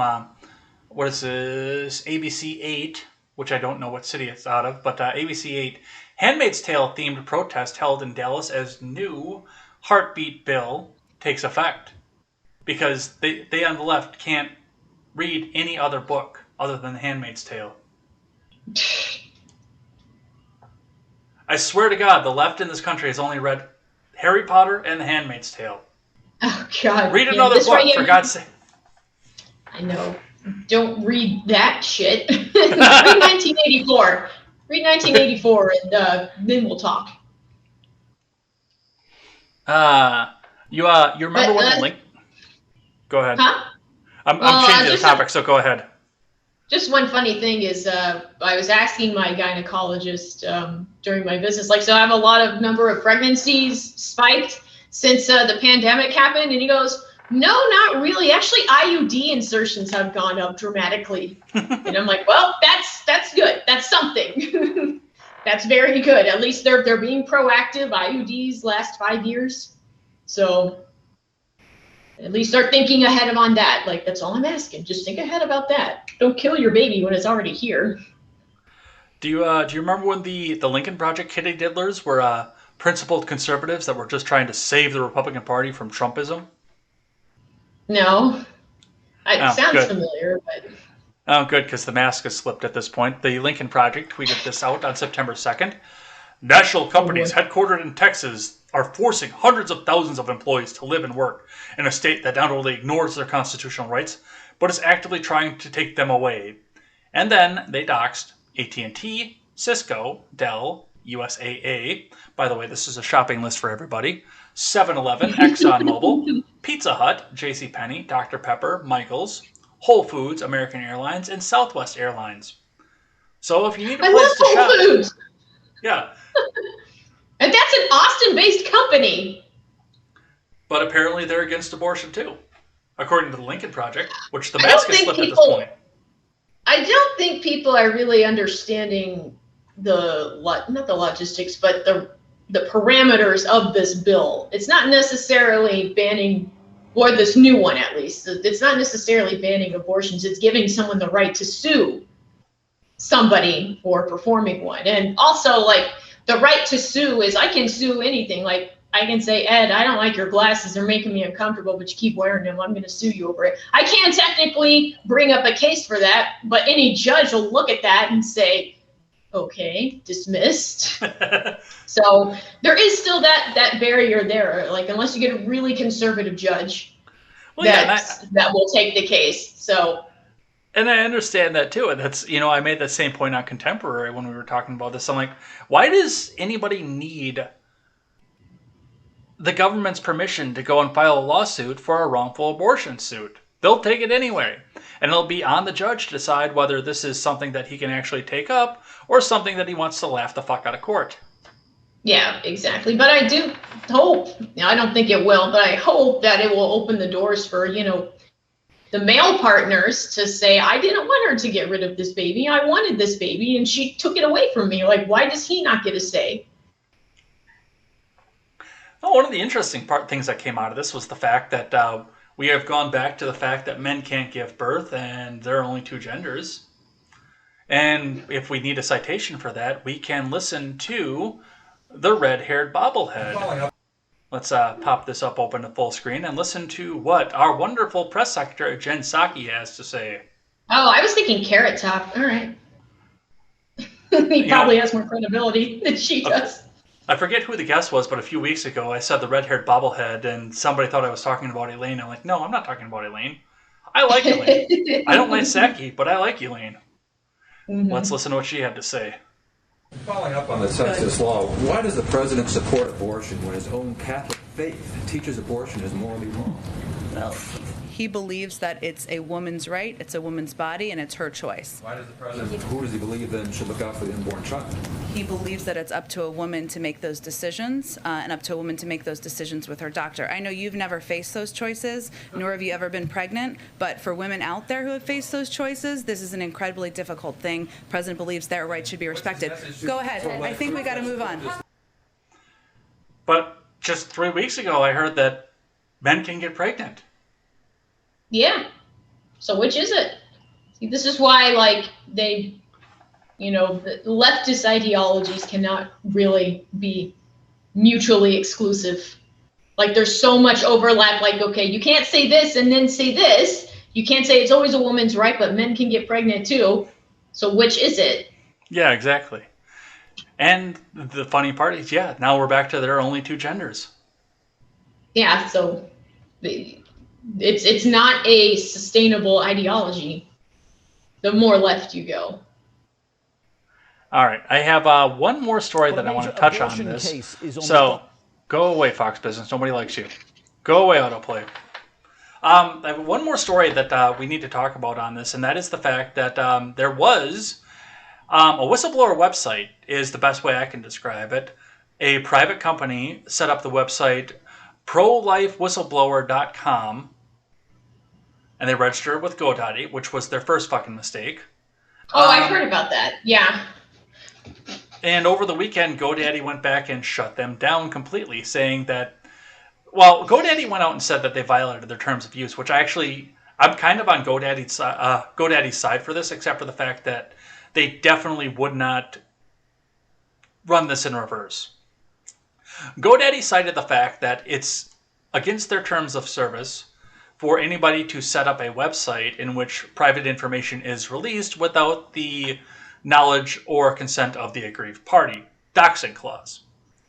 what is this, ABC 8, which I don't know what city it's out of, but ABC 8, Handmaid's Tale themed protest held in Dallas as new heartbeat bill takes effect, because they on the left can't read any other book other than The Handmaid's Tale. I swear to God, the left in this country has only read Harry Potter and The Handmaid's Tale. Oh God! Read another book, for God's sake. I know. Don't read that shit. Read 1984. Read 1984, and then we'll talk. You remember when the link? Go ahead. Huh? I'm changing the topic, so go ahead. Just one funny thing is, I was asking my gynecologist during my visits, like, so I have a lot of number of pregnancies spiked since the pandemic happened, and he goes, No, not really. Actually, IUD insertions have gone up dramatically. And I'm like, well, that's good. That's something. That's very good. At least they're being proactive. IUDs last 5 years. So at least start thinking ahead on that. Like, that's all I'm asking. Just think ahead about that. Don't kill your baby when it's already here. Do you remember when the Lincoln Project kitty diddlers were principled conservatives that were just trying to save the Republican Party from Trumpism? No. It sounds good. familiar, but... Oh, good, because the mask has slipped at this point. The Lincoln Project tweeted this out on September 2nd. National companies headquartered in Texas are forcing hundreds of thousands of employees to live and work in a state that not only ignores their constitutional rights, but is actively trying to take them away. And then they doxed AT&T, Cisco, Dell, USAA. By the way, this is a shopping list for everybody. 7-Eleven, ExxonMobil, Pizza Hut, JCPenney, Dr. Pepper, Michaels, Whole Foods, American Airlines, and Southwest Airlines. So if you need a place to shop... Whole Foods! Yeah. And that's an Austin-based company. But apparently they're against abortion too, according to the Lincoln Project, which the mask has slipped at this point. I don't think people are really understanding not the logistics, but the parameters of this bill. It's not necessarily banning, or this new one at least, it's not necessarily banning abortions. It's giving someone the right to sue somebody for performing one. And also, like, the right to sue is, I can sue anything. Like, I can say, Ed, I don't like your glasses. They're making me uncomfortable, but you keep wearing them. I'm going to sue you over it. I can't technically bring up a case for that, but any judge will look at that and say, okay, dismissed. So there is still that barrier there. Like, unless you get a really conservative judge, that will take the case. So. And I understand that too. And that's, I made that same point on Contemporary when we were talking about this. I'm like, why does anybody need the government's permission to go and file a lawsuit for a wrongful abortion suit? They'll take it anyway. And it'll be on the judge to decide whether this is something that he can actually take up or something that he wants to laugh the fuck out of court. Yeah, exactly. But I do hope, I don't think it will, but I hope that it will open the doors for, the male partners to say, I didn't want her to get rid of this baby. I wanted this baby and she took it away from me. Like, why does he not get a say? Well, one of the interesting things that came out of this was the fact that we have gone back to the fact that men can't give birth and there are only two genders. And if we need a citation for that, we can listen to the red-haired bobblehead. Let's pop this up open to full screen and listen to what our wonderful press secretary, Jen Psaki, has to say. Oh, I was thinking Carrot Top. All right. He probably has more credibility than she does. I forget who the guest was, but a few weeks ago I said the red-haired bobblehead, and somebody thought I was talking about Elaine. I'm like, no, I'm not talking about Elaine. I like Elaine. I don't like Psaki, but I like Elaine. Mm-hmm. Let's listen to what she had to say. Following up on the Texas law, why does the president support abortion when his own Catholic faith teaches abortion is morally wrong? Well, he believes that it's a woman's right, it's a woman's body, and it's her choice. Why does the president, who does he believe then should look out for the unborn child? He believes that it's up to a woman to make those decisions, and up to a woman to make those decisions with her doctor. I know you've never faced those choices, nor have you ever been pregnant, but for women out there who have faced those choices, this is an incredibly difficult thing. The president believes their rights should be respected. Go ahead. I think we got to move on. But just 3 weeks ago, I heard that men can get pregnant. Yeah. So which is it? See, this is why, like, the leftist ideologies cannot really be mutually exclusive. Like, there's so much overlap. Like, okay, you can't say this and then say this. You can't say it's always a woman's right, but men can get pregnant too. So which is it? Yeah, exactly. And the funny part is, now we're back to there are only two genders. Yeah, so it's not a sustainable ideology the more left you go. All right, I have one more story that I want to touch on this. So go away, Fox Business. Nobody likes you. Go away, Autoplay. I have one more story that we need to talk about on this, and that is the fact that there was a whistleblower website is the best way I can describe it. A private company set up the website prolifewhistleblower.com, and they register with GoDaddy, which was their first fucking mistake. Oh, I've heard about that. Yeah. And over the weekend, GoDaddy went back and shut them down completely, saying that, well, GoDaddy went out and said that they violated their terms of use, which I'm kind of on GoDaddy's side for this, except for the fact that they definitely would not run this in reverse. GoDaddy cited the fact that it's against their terms of service for anybody to set up a website in which private information is released without the knowledge or consent of the aggrieved party, doxing clause.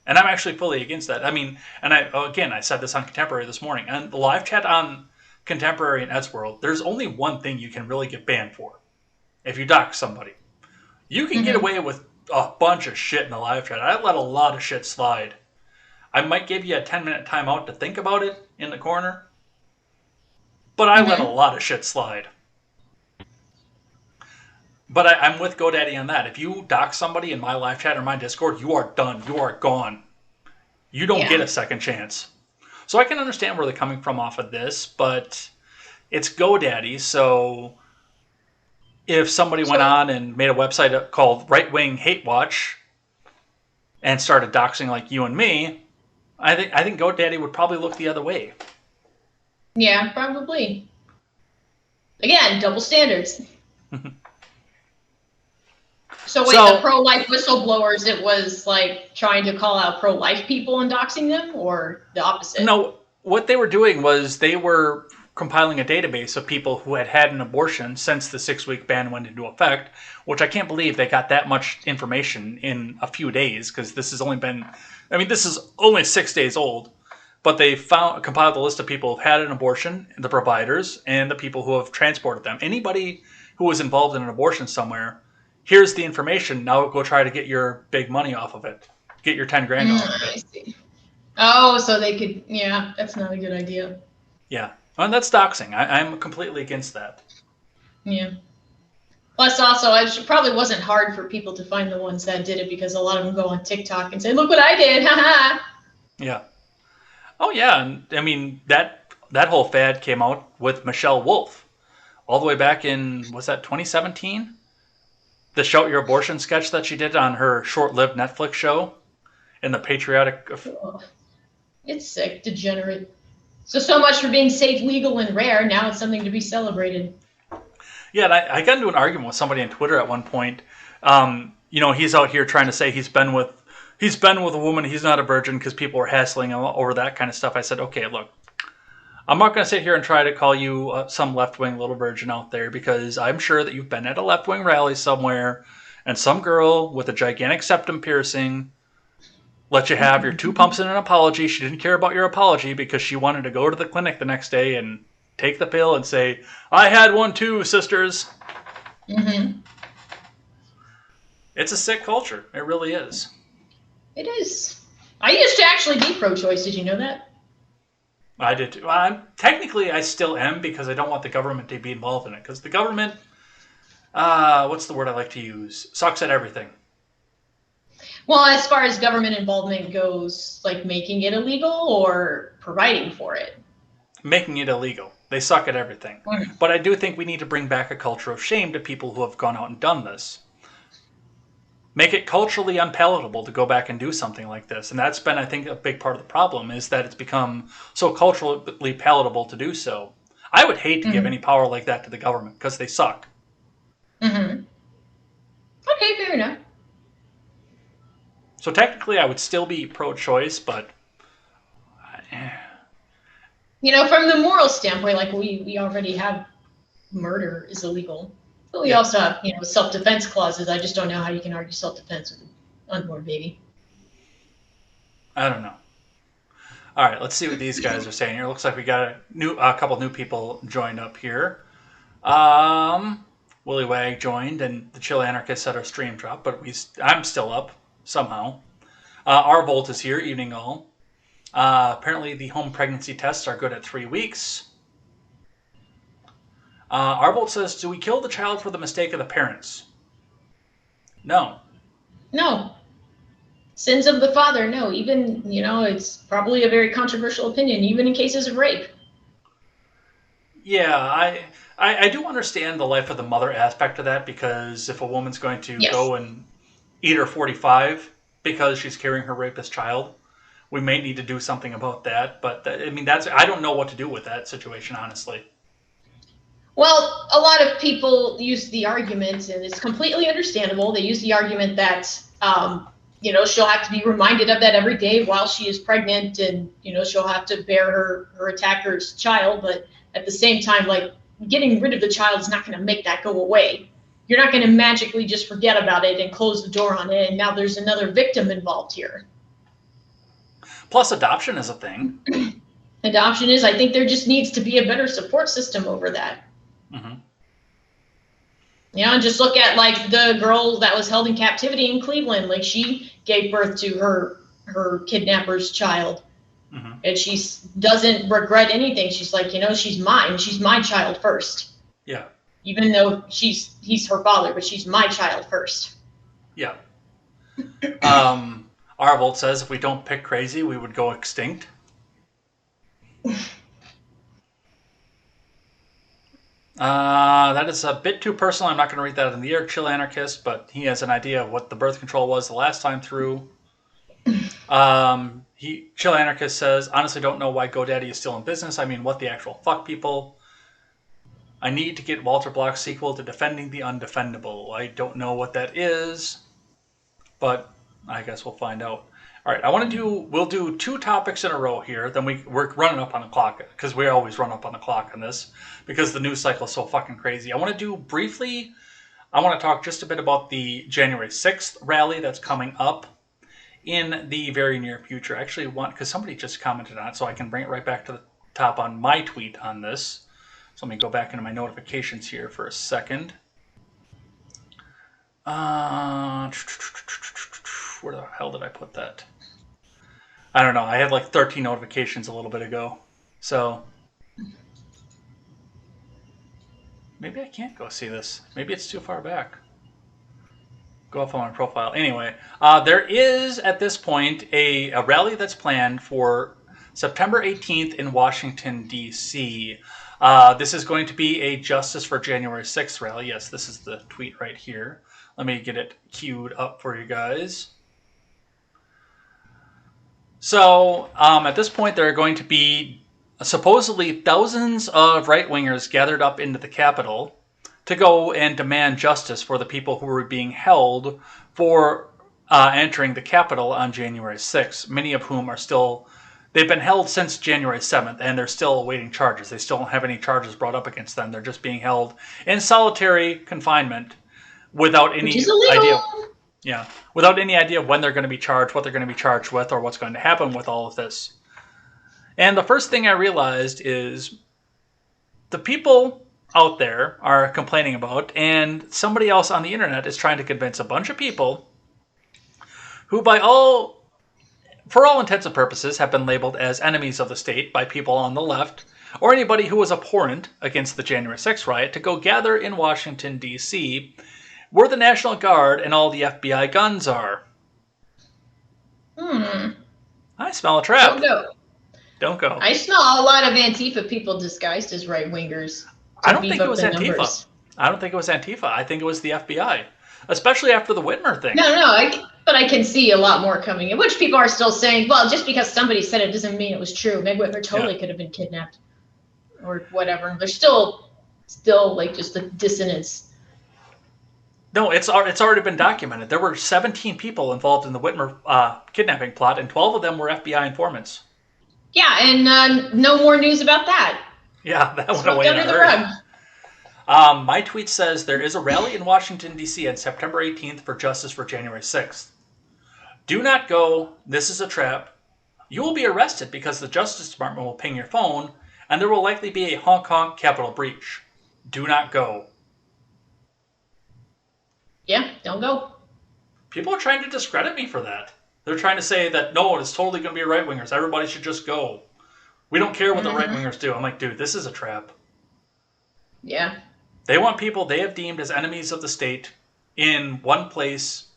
And I'm actually fully against that. I mean, and I said this on Contemporary this morning, and the live chat on Contemporary and Ed's World, there's only one thing you can really get banned for. If you dox somebody, you can get away with a bunch of shit in the live chat. I let a lot of shit slide. I might give you a 10-minute timeout to think about it in the corner, but I let a lot of shit slide. But I'm with GoDaddy on that. If you dox somebody in my live chat or my Discord, you are done. You are gone. You don't get a second chance. So I can understand where they're coming from off of this, but it's GoDaddy, so if somebody went on and made a website called Right Wing Hate Watch and started doxing like you and me, I think GoDaddy would probably look the other way. Yeah, probably. Again, double standards. So wait, the pro-life whistleblowers, it was like trying to call out pro-life people and doxing them, or the opposite? No, what they were doing was they were compiling a database of people who had an abortion since the 6-week ban went into effect, which I can't believe they got that much information in a few days, because this is only 6 days old. But they compiled a list of people who've had an abortion, the providers, and the people who have transported them. Anybody who was involved in an abortion somewhere, here's the information. Now go try to get your big money off of it. Get your 10 grand off of it. I see. Oh, so they could, yeah, that's not a good idea. Yeah. And that's doxing. I'm completely against that. Yeah. Plus, also, it probably wasn't hard for people to find the ones that did it, because a lot of them go on TikTok and say, look what I did, haha. Yeah. Oh, yeah. And I mean, that whole fad came out with Michelle Wolf all the way back in, was that 2017? The Shout Your Abortion sketch that she did on her short-lived Netflix show in the patriotic... Oh, it's sick, degenerate. So much for being safe, legal, and rare. Now it's something to be celebrated. Yeah, and I got into an argument with somebody on Twitter at one point. He's out here trying to say he's been with a woman, he's not a virgin, because people were hassling him over that kind of stuff. I said, okay, look, I'm not going to sit here and try to call you some left-wing little virgin out there, because I'm sure that you've been at a left-wing rally somewhere, and some girl with a gigantic septum piercing let you have your 2 pumps and an apology. She didn't care about your apology because she wanted to go to the clinic the next day and take the pill and say, I had one too, sisters. Mm-hmm. It's a sick culture. It really is. It is. I used to actually be pro-choice. Did you know that? I did too. Technically, I still am, because I don't want the government to be involved in it. Because the government, what's the word I like to use? Sucks at everything. Well, as far as government involvement goes, like making it illegal or providing for it? Making it illegal. They suck at everything. But I do think we need to bring back a culture of shame to people who have gone out and done this. Make it culturally unpalatable to go back and do something like this. And that's been, I think, a big part of the problem, is that it's become so culturally palatable to do so. I would hate to give any power like that to the government, because they suck. Mm-hmm. Okay, fair enough. So technically I would still be pro-choice, but... From the moral standpoint, like we already have murder is illegal. But we also have, self-defense clauses. I just don't know how you can argue self-defense with an unborn baby. I don't know. All right, let's see what these guys are saying here. Looks like we got a couple new people joined up here. Willy Wag joined, and the Chill Anarchist said our stream dropped, but I'm still up somehow. Our Bolt is here, evening all. Apparently the home pregnancy tests are good at 3 weeks. Arbolt says, do we kill the child for the mistake of the parents? No. No. Sins of the father, no. Even, it's probably a very controversial opinion, even in cases of rape. Yeah, I do understand the life of the mother aspect of that, because if a woman's going to Yes. go and eat her 45 because she's carrying her rapist child, we may need to do something about that. But I mean, I don't know what to do with that situation, honestly. Well, a lot of people use the argument, and it's completely understandable. They use the argument that, she'll have to be reminded of that every day while she is pregnant, and, she'll have to bear her attacker's child. But at the same time, like, getting rid of the child is not going to make that go away. You're not going to magically just forget about it and close the door on it, and now there's another victim involved here. Plus, adoption is a thing. Adoption is, I think there just needs to be a better support system over that. Mm-hmm. Just look at like the girl that was held in captivity in Cleveland. Like, she gave birth to her kidnapper's child, Mm-hmm. and she doesn't regret anything. She's like, she's mine. She's my child first. Yeah. Even though he's her father, but she's my child first. Yeah. Arvold says if we don't pick crazy, we would go extinct. That is a bit too personal. I'm not going to read that in the air, Chill Anarchist, but he has an idea of what the birth control was the last time through. Chill Anarchist says, honestly don't know why GoDaddy is still in business. I mean, what the actual fuck, people? I need to get Walter Block's sequel to Defending the Undefendable. I don't know what that is, but I guess we'll find out. All right, we'll do 2 topics in a row here. Then we're running up on the clock, because we always run up on the clock on this, because the news cycle is so fucking crazy. I want to talk just a bit about the January 6th rally that's coming up in the very near future. I actually because somebody just commented on it, so I can bring it right back to the top on my tweet on this. So let me go back into my notifications here for a second. Where the hell did I put that? I don't know. I had like 13 notifications a little bit ago. So maybe I can't go see this. Maybe it's too far back. Go off on my profile. Anyway, there is at this point a rally that's planned for September 18th in Washington, D.C. This is going to be a Justice for January 6th rally. Yes, this is the tweet right here. Let me get it queued up for you guys. So, at this point, there are going to be supposedly thousands of right-wingers gathered up into the Capitol to go and demand justice for the people who were being held for entering the Capitol on January 6th, many of whom they've been held since January 7th, and they're still awaiting charges. They still don't have any charges brought up against them. They're just being held in solitary confinement without any idea. Yeah, without any idea of when they're going to be charged, what they're going to be charged with, or what's going to happen with all of this. And the first thing I realized is the people out there are complaining about, and somebody else on the internet is trying to convince a bunch of people who, for all intents and purposes, have been labeled as enemies of the state by people on the left, or anybody who was abhorrent against the January 6th riot, to go gather in Washington, D.C., where the National Guard and all the FBI guns are. I smell a trap. Don't go. I smell a lot of Antifa people disguised as right-wingers. I don't think it was Antifa. I don't think it was Antifa. I think it was the FBI. Especially after the Whitmer thing. No, but I can see a lot more coming in, which people are still saying, well, just because somebody said it doesn't mean it was true. Meg Whitmer totally could have been kidnapped or whatever. There's still like just the dissonance. No, it's already been documented. There were 17 people involved in the Whitmer kidnapping plot, and 12 of them were FBI informants. Yeah, and no more news about that. Yeah, that went away in a hurry. My tweet says there is a rally in Washington, D.C. on September 18th for Justice for January 6th. Do not go. This is a trap. You will be arrested because the Justice Department will ping your phone, and there will likely be a honk honk Capitol breach. Do not go. Yeah, don't go. People are trying to discredit me for that. They're trying to say that, no, it's totally going to be right-wingers. Everybody should just go. We don't care what the right-wingers do. I'm like, dude, this is a trap. Yeah. They want people they have deemed as enemies of the state in one place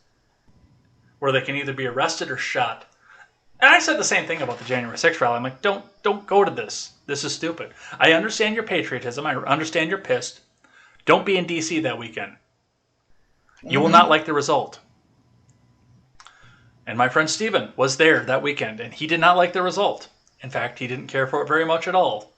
where they can either be arrested or shot. And I said the same thing about the January 6th rally. I'm like, don't go to this. This is stupid. I understand your patriotism. I understand you're pissed. Don't be in D.C. that weekend. You will not like the result. And my friend Steven was there that weekend, and he did not like the result. In fact, he didn't care for it very much at all.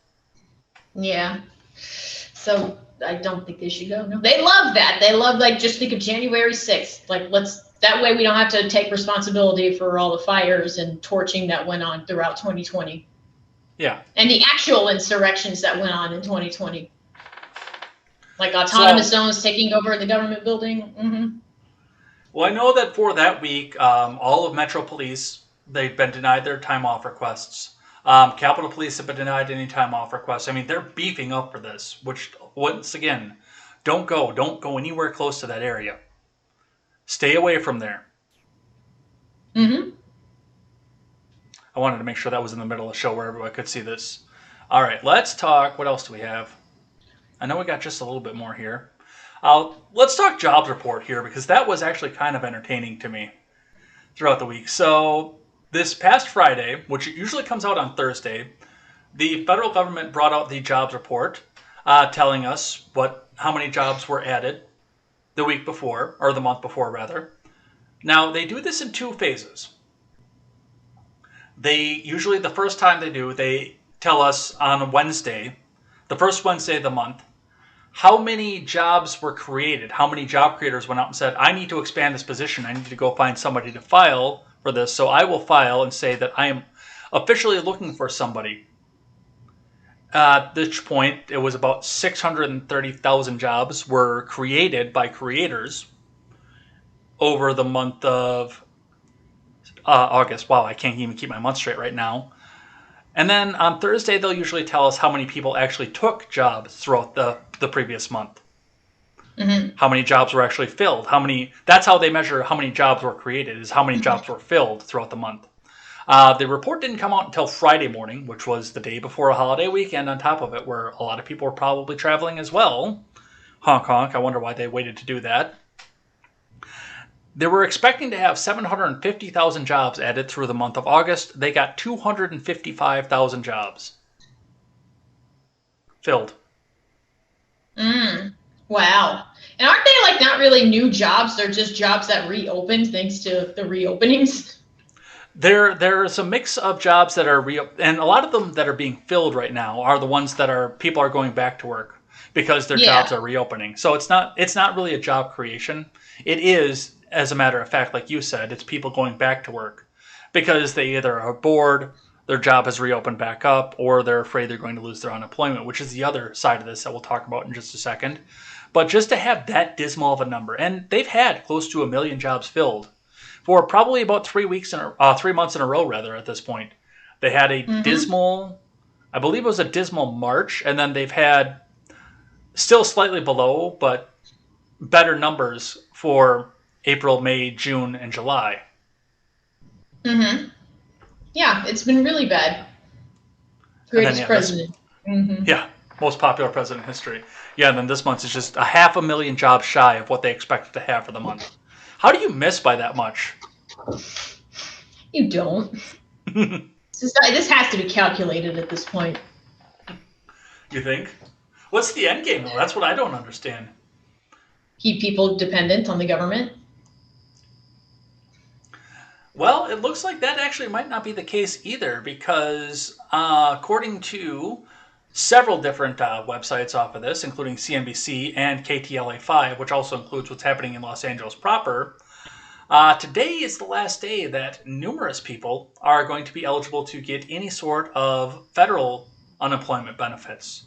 Yeah. So I don't think they should go. No. They love that. They love, like, just think of January 6th. Like, that way we don't have to take responsibility for all the fires and torching that went on throughout 2020. Yeah. And the actual insurrections that went on in 2020. Like autonomous zones taking over the government building. Mm-hmm. Well, I know that for that week, all of Metro Police, they've been denied their time off requests. Capitol Police have been denied any time off requests. I mean, they're beefing up for this, which, once again, don't go anywhere close to that area. Stay away from there. Mm-hmm. I wanted to make sure that was in the middle of the show where everyone could see this. All right, let's talk. What else do we have? I know we got just a little bit more here. Let's talk jobs report here, because that was actually kind of entertaining to me throughout the week. So this past Friday, which usually comes out on Thursday, the federal government brought out the jobs report telling us how many jobs were added the week before, or the month before, rather. Now, they do this in 2 phases. Usually the first time they tell us on Wednesday, the first Wednesday of the month, how many jobs were created, how many job creators went out and said, I need to expand this position, I need to go find somebody to file for this, so I will file and say that I am officially looking for somebody. At this point, it was about 630,000 jobs were created by creators over the month of August. Wow, I can't even keep my month straight right now. And then on Thursday, they'll usually tell us how many people actually took jobs throughout the previous month. Mm-hmm. How many jobs were actually filled. That's how they measure how many jobs were created, is how many jobs were filled throughout the month. The report didn't come out until Friday morning, which was the day before a holiday weekend on top of it, where a lot of people were probably traveling as well. Honk honk, I wonder why they waited to do that. They were expecting to have 750,000 jobs added through the month of August. They got 255,000 jobs filled. Wow. And aren't they, like, not really new jobs? They're just jobs that reopened thanks to the reopenings? There's a mix of jobs that are and a lot of them that are being filled right now are the ones that people are going back to work because their jobs are reopening. So it's not really a job creation. It is, as a matter of fact, like you said, it's people going back to work because they either are bored, their job has reopened back up, or they're afraid they're going to lose their unemployment, which is the other side of this that we'll talk about in just a second. But just to have that dismal of a number, and they've had close to 1 million jobs filled for probably about 3 months in a row, rather, at this point. They had a dismal, I believe it was a dismal March, and then they've had still slightly below, but better numbers for April, May, June, and July. Mm-hmm. Yeah, it's been really bad. Greatest president. Yeah, most popular president in history. Yeah, and then this month is just 500,000 jobs shy of what they expected to have for the month. How do you miss by that much? You don't. This has to be calculated at this point. You think? What's the end game, though? That's what I don't understand. Keep people dependent on the government? Well, it looks like that actually might not be the case either, because according to several different websites off of this, including CNBC and KTLA5, which also includes what's happening in Los Angeles proper, today is the last day that numerous people are going to be eligible to get any sort of federal unemployment benefits,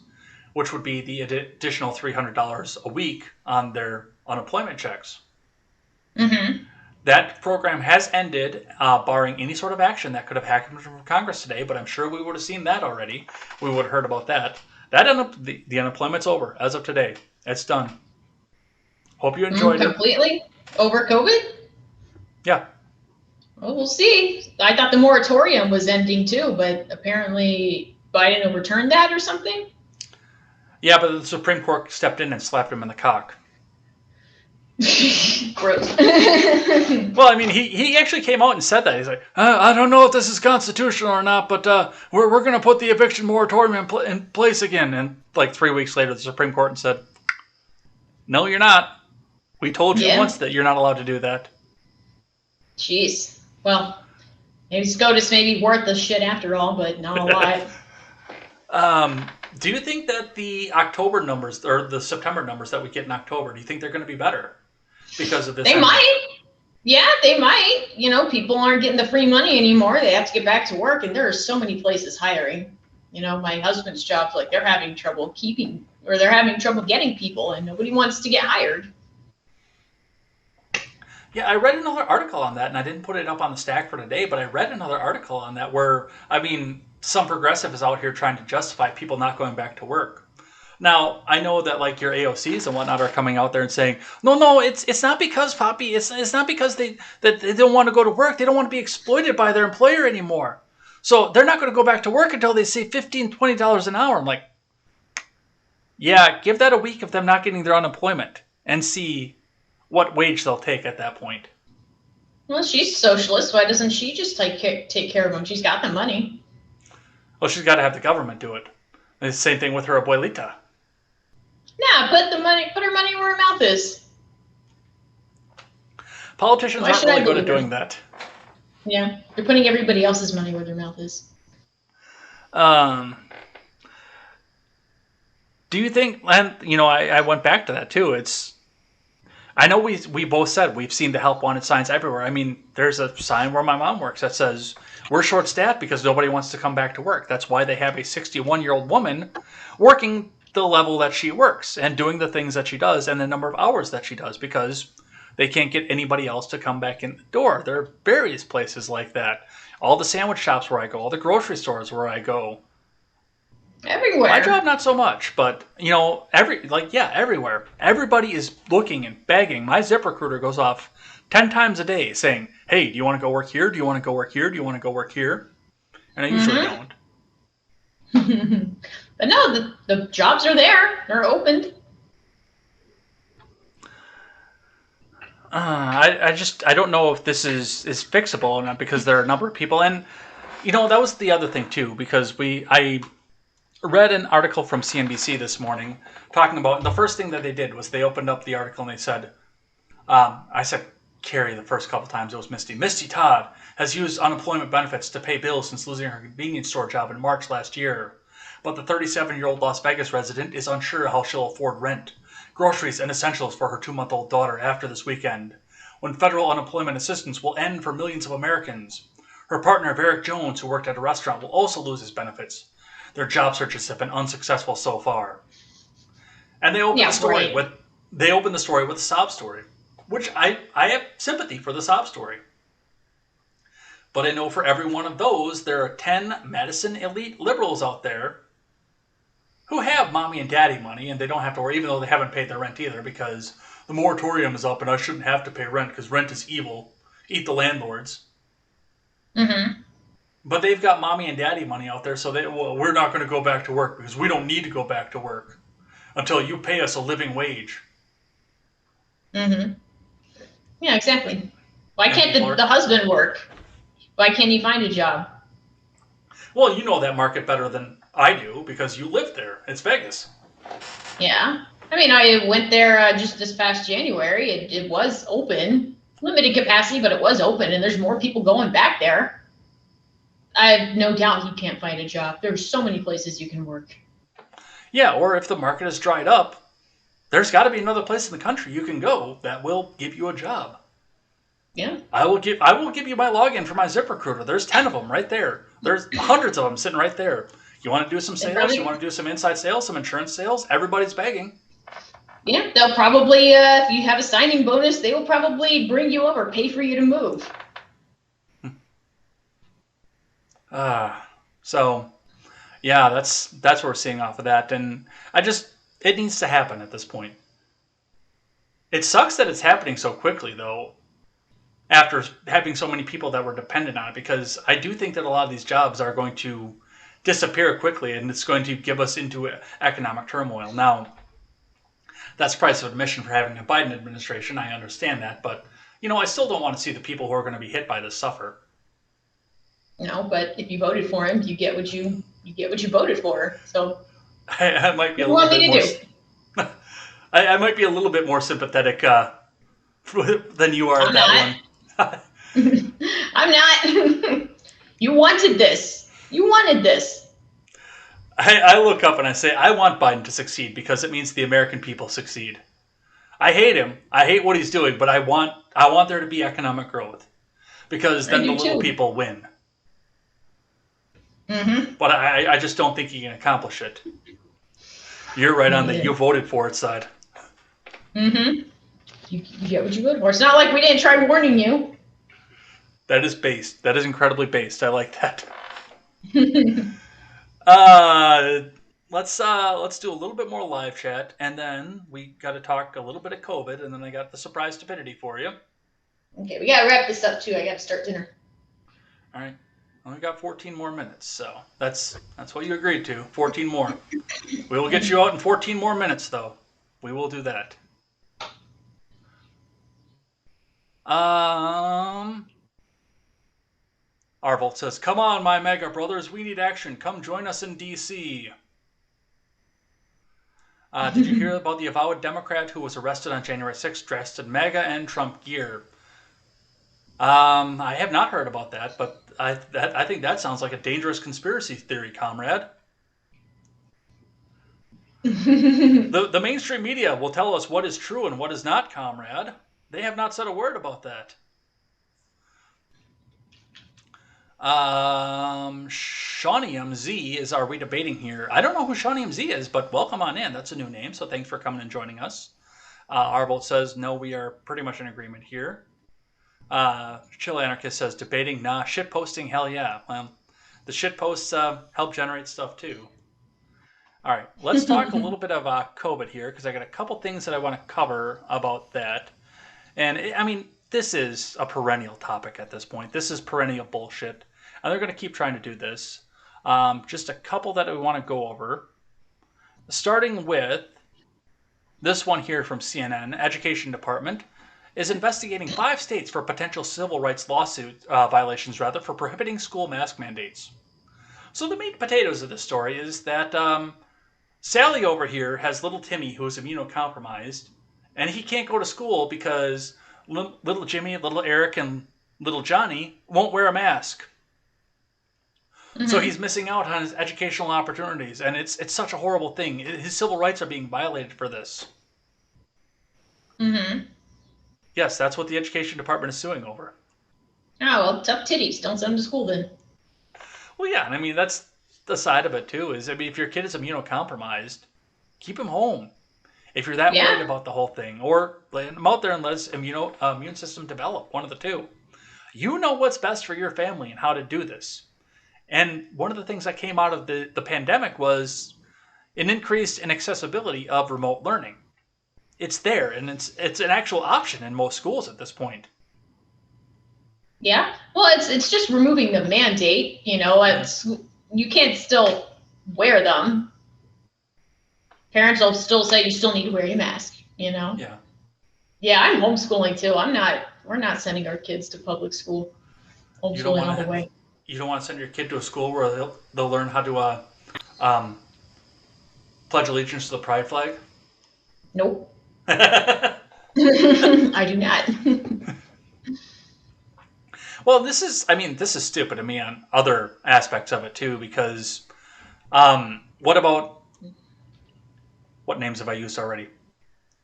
which would be the additional $300 a week on their unemployment checks. Mm-hmm. That program has ended, barring any sort of action that could have happened from Congress today, but I'm sure we would have seen that already. We would have heard about that. The unemployment's over as of today. It's done. Hope you enjoyed it. Completely? Over COVID? Yeah. Well, we'll see. I thought the moratorium was ending too, but apparently Biden overturned that or something? Yeah, but the Supreme Court stepped in and slapped him in the cock. Gross. Well, I mean, he actually came out and said that. He's like, I don't know if this is constitutional or not, but we're going to put the eviction moratorium in place again. And like 3 weeks later, the Supreme Court said, no, you're not. We told you once that you're not allowed to do that. Jeez. Well, maybe SCOTUS may be worth the shit after all, but not a lot. Do you think that the October numbers or the September numbers that we get in October, do you think they're going to be better because of this? They might. Yeah, they might. You know, people aren't getting the free money anymore. They have to get back to work, and there are so many places hiring. You know, my husband's job's like they're having trouble they're having trouble getting people, and nobody wants to get hired. Yeah, I read another article on that, and I didn't put it up on the stack for today, but I read another article on that where, I mean, some progressive is out here trying to justify people not going back to work. Now, I know that like your AOCs and whatnot are coming out there and saying, no, it's not because, Poppy, it's not because they don't want to go to work. They don't want to be exploited by their employer anymore. So they're not going to go back to work until they see $15, $20 an hour. I'm like, yeah, give that a week of them not getting their unemployment and see what wage they'll take at that point. Well, she's socialist. Why doesn't she just take care of them? She's got the money. Well, she's got to have the government do it. And it's the same thing with her abuelita. Nah, put her money where her mouth is. Politicians aren't really good at doing that. Yeah, they're putting everybody else's money where their mouth is. Do you think, and you know, I went back to that too. I know we both said we've seen the help wanted signs everywhere. I mean, there's a sign where my mom works that says, we're short-staffed because nobody wants to come back to work. That's why they have a 61-year-old woman working the level that she works and doing the things that she does and the number of hours that she does because they can't get anybody else to come back in the door. There are various places like that. All the sandwich shops where I go, all the grocery stores where I go. Everywhere. My job, not so much, but, you know, everywhere. Everybody is looking and begging. My ZipRecruiter goes off 10 times a day saying, hey, do you want to go work here? Do you want to go work here? Do you want to go work here? And I usually don't. But no, the jobs are there. They're opened. I don't know if this is fixable or not because there are a number of people. And, you know, that was the other thing, too, because I read an article from CNBC this morning talking about the first thing that they did was they opened up the article and they said, I said Carrie the first couple times, it was Misty. Misty Todd has used unemployment benefits to pay bills since losing her convenience store job in March last year. But the 37-year-old Las Vegas resident is unsure how she'll afford rent, groceries, and essentials for her 2-month-old daughter after this weekend, when federal unemployment assistance will end for millions of Americans. Her partner, Eric Jones, who worked at a restaurant, will also lose his benefits. Their job searches have been unsuccessful so far. And they open the story with a sob story, which I have sympathy for the sob story. But I know for every one of those, there are 10 Madison elite liberals out there who have mommy and daddy money, and they don't have to worry, even though they haven't paid their rent either, because the moratorium is up and I shouldn't have to pay rent because rent is evil. Eat the landlords. Mm-hmm. But they've got mommy and daddy money out there, so we're not going to go back to work because we don't need to go back to work until you pay us a living wage. Mm-hmm. Yeah, exactly. Why can't the husband work? Why can't he find a job? Well, you know that market better than I do because you live there. It's Vegas. Yeah. I mean, I went there just this past January. It was open. Limited capacity, but it was open, and there's more people going back there. I have no doubt he can't find a job. There's so many places you can work. Yeah, or if the market has dried up, there's got to be another place in the country you can go that will give you a job. Yeah. I will give you my login for my ZipRecruiter. There's 10 of them right there. There's hundreds of them sitting right there. You want to do some sales? You want to do some inside sales, some insurance sales? Everybody's begging. Yeah, they'll probably, if you have a signing bonus, they will probably bring you over, pay for you to move. So, yeah, that's what we're seeing off of that. And it needs to happen at this point. It sucks that it's happening so quickly, though, after having so many people that were dependent on it, because I do think that a lot of these jobs are going to disappear quickly, and it's going to give us into economic turmoil. Now, That's the price of admission for having a Biden administration. I understand that, but I still don't want to see the people who are going to be hit by this suffer. But if you voted for him, you get what you voted for. So I might be a what little do you bit want me more. to do? I might be a little bit more sympathetic than you are I'm at that not. one. I'm not. You wanted this. You wanted this. I look up and I say, I want Biden to succeed because it means the American people succeed. I hate him. I hate what he's doing, but I want there to be economic growth because then the little people win. Mm-hmm. But I just don't think he can accomplish it. You're right on the you voted for it side. Mm-hmm. You get what you voted for. It's not like we didn't try warning you. That is based. That is incredibly based. I like that. Let's do a little bit more live chat, and then we got to talk a little bit of COVID, and then I got the surprise stupidity for you. Okay, we gotta wrap this up too. I gotta start dinner. All right. Only got 14 more minutes, so that's what you agreed to. 14 more. We will get you out in 14 more minutes, though. We will do that. Arvolt says, "Come on, my mega brothers, we need action. Come join us in D.C." Did you hear about the avowed Democrat who was arrested on January 6th dressed in MAGA and Trump gear? I have not heard about that, but I think that sounds like a dangerous conspiracy theory, comrade. The mainstream media will tell us what is true and what is not, comrade. They have not said a word about that. Shawnee MZ is our redebating here. I don't know who Shawnee MZ is, but welcome on in. That's a new name, so thanks for coming and joining us. Arvolt says, no, we are pretty much in agreement here. Chill Anarchist says, debating, nah, shit posting, hell yeah. Well, the shit posts help generate stuff too. All right, let's talk a little bit of COVID here, because I got a couple things that I want to cover about that. And I mean, this is a perennial topic at this point. This is perennial bullshit. And they're going to keep trying to do this. Just a couple that we want to go over. Starting with this one here from CNN. Education Department is investigating 5 states for potential civil rights lawsuit violations, for prohibiting school mask mandates. So the meat and potatoes of this story is that Sally over here has little Timmy, who is immunocompromised, and he can't go to school because little Jimmy, little Eric, and little Johnny won't wear a mask. Mm-hmm. So he's missing out on his educational opportunities, and it's such a horrible thing. His civil rights are being violated for this. Mm-hmm. Yes, that's what the Education Department is suing over. Oh, well, tough titties. Don't send them to school then. Well, yeah, and I mean, that's the side of it, too, is, I mean, if your kid is immunocompromised, keep him home. If you're that worried about the whole thing, or let him out there and let his immune system develop, one of the two. You know what's best for your family and how to do this. And one of the things that came out of the pandemic was an increase in accessibility of remote learning. It's there, and it's an actual option in most schools at this point. Yeah, well, it's just removing the mandate. You can't still wear them. Parents will still say you still need to wear your mask. Yeah. Yeah, I'm homeschooling too. We're not sending our kids to public school. Homeschooling all the way. You don't want to send your kid to a school where they'll learn how to pledge allegiance to the pride flag? Nope. I do not. Well, this is stupid to me on other aspects of it too, because what names have I used already?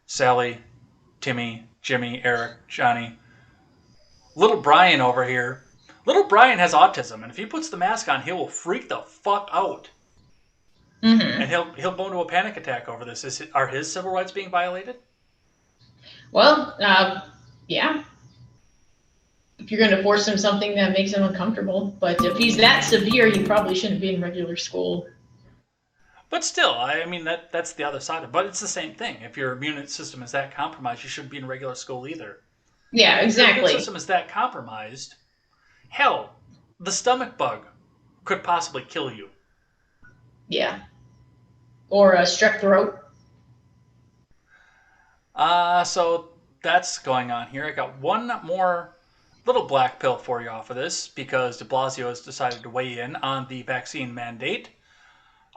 Sally, Timmy, Jimmy, Eric, Johnny. Little Brian over here. Little Brian has autism, and if he puts the mask on, he will freak the fuck out. Mm-hmm. And he'll go into a panic attack over this. Are his civil rights being violated? Well, yeah. If you're going to force him something that makes him uncomfortable. But if he's that severe, you probably shouldn't be in regular school. But still, I mean, that's the other side of it. But it's the same thing. If your immune system is that compromised, you shouldn't be in regular school either. Yeah, exactly. If your immune system is that compromised, hell, the stomach bug could possibly kill you. Yeah. Or a strep throat. So that's going on here. I got one more little black pill for you off of this because de Blasio has decided to weigh in on the vaccine mandate.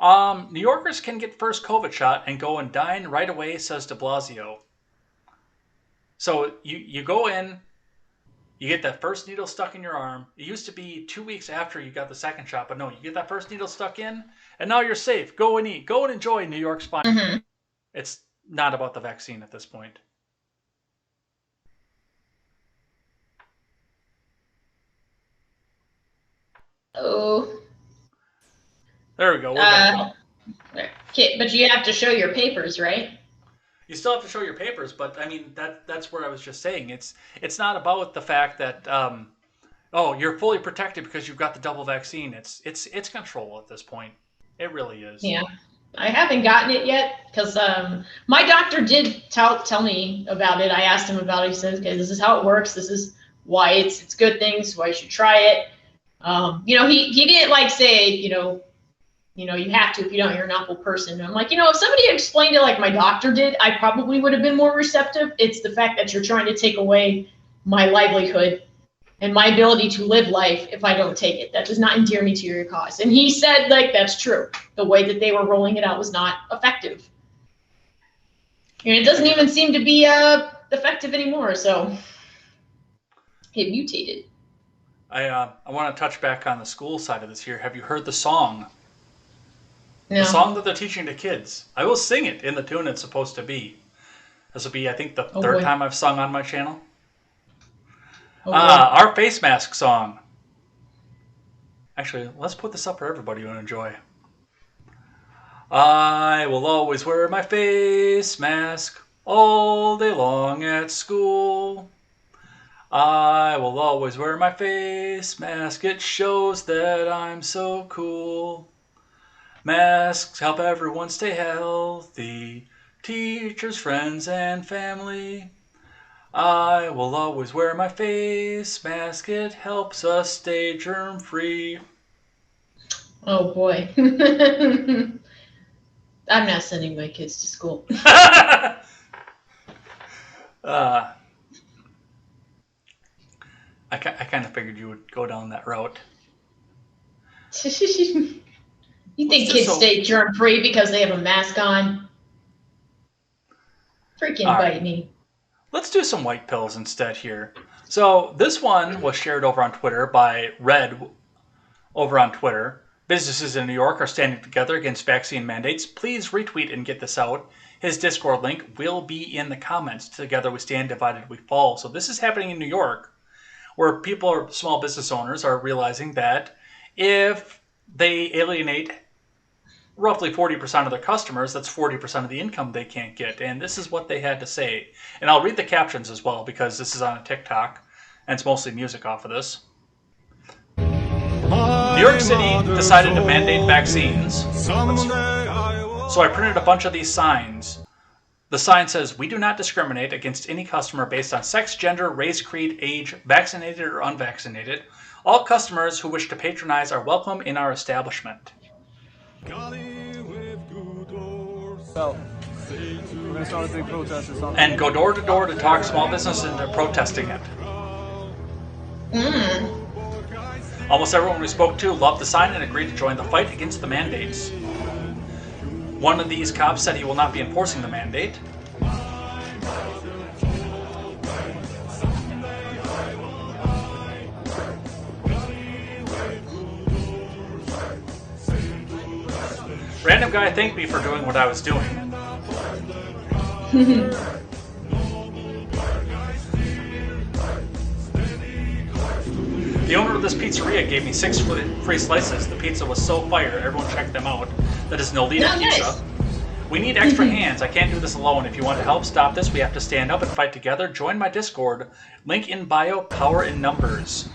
New Yorkers can get first COVID shot and go and dine right away, says de Blasio. So you go in, you get that first needle stuck in your arm. It used to be 2 weeks after you got the second shot, but no, you get that first needle stuck in, and now you're safe. Go and eat. Go and enjoy New York's fine. Mm-hmm. It's not about the vaccine at this point. Oh. There we go. We're back. Okay, but you have to show your papers, right? You still have to show your papers, but I mean that's where I was just saying. It's not about the fact that you're fully protected because you've got the double vaccine. It's control at this point. It really is. Yeah. I haven't gotten it yet because my doctor did tell me about it. I asked him about it. He said, okay, this is how it works. This is why it's good things, why you should try it. He didn't like say, you have to. If you don't, you're an awful person. And I'm like, if somebody had explained it like my doctor did, I probably would have been more receptive. It's the fact that you're trying to take away my livelihood and my ability to live life if I don't take it. That does not endear me to your cause. And he said, that's true. The way that they were rolling it out was not effective. And it doesn't even seem to be effective anymore. So it mutated. I want to touch back on the school side of this here. Have you heard the song? No. The song that they're teaching to kids. I will sing it in the tune it's supposed to be. This will be, I think, the third time I've sung on my channel. Our face mask song. Actually, let's put this up for everybody to enjoy. I will always wear my face mask all day long at school. I will always wear my face mask. It shows that I'm so cool. Masks help everyone stay healthy. Teachers, friends, and family. I will always wear my face mask. It helps us stay germ-free. Oh, boy. I'm not sending my kids to school. I kind of figured you would go down that route. You think kids stay germ-free because they have a mask on? Freaking bite me. Let's do some white pills instead here. So this one was shared over on Twitter by Red over on Twitter. Businesses in New York are standing together against vaccine mandates. Please retweet and get this out. His Discord link will be in the comments. Together we stand, divided we fall. So this is happening in New York, where small business owners are realizing that if they alienate roughly 40% of their customers, that's 40% of the income they can't get. And this is what they had to say. And I'll read the captions as well because this is on a TikTok and it's mostly music off of this. New York City decided to mandate vaccines. So I printed a bunch of these signs. The sign says, "We do not discriminate against any customer based on sex, gender, race, creed, age, vaccinated or unvaccinated. All customers who wish to patronize are welcome in our establishment." And go door to door to talk small business into protesting it. Almost everyone we spoke to loved the sign and agreed to join the fight against the mandates. One of these cops said he will not be enforcing the mandate. Random guy thanked me for doing what I was doing. The owner of this pizzeria gave me 6 free slices. The pizza was so fire, everyone checked them out. That is Nolita Pizza. Nice. We need extra hands. I can't do this alone. If you want to help stop this, we have to stand up and fight together. Join my Discord. Link in bio, power in numbers.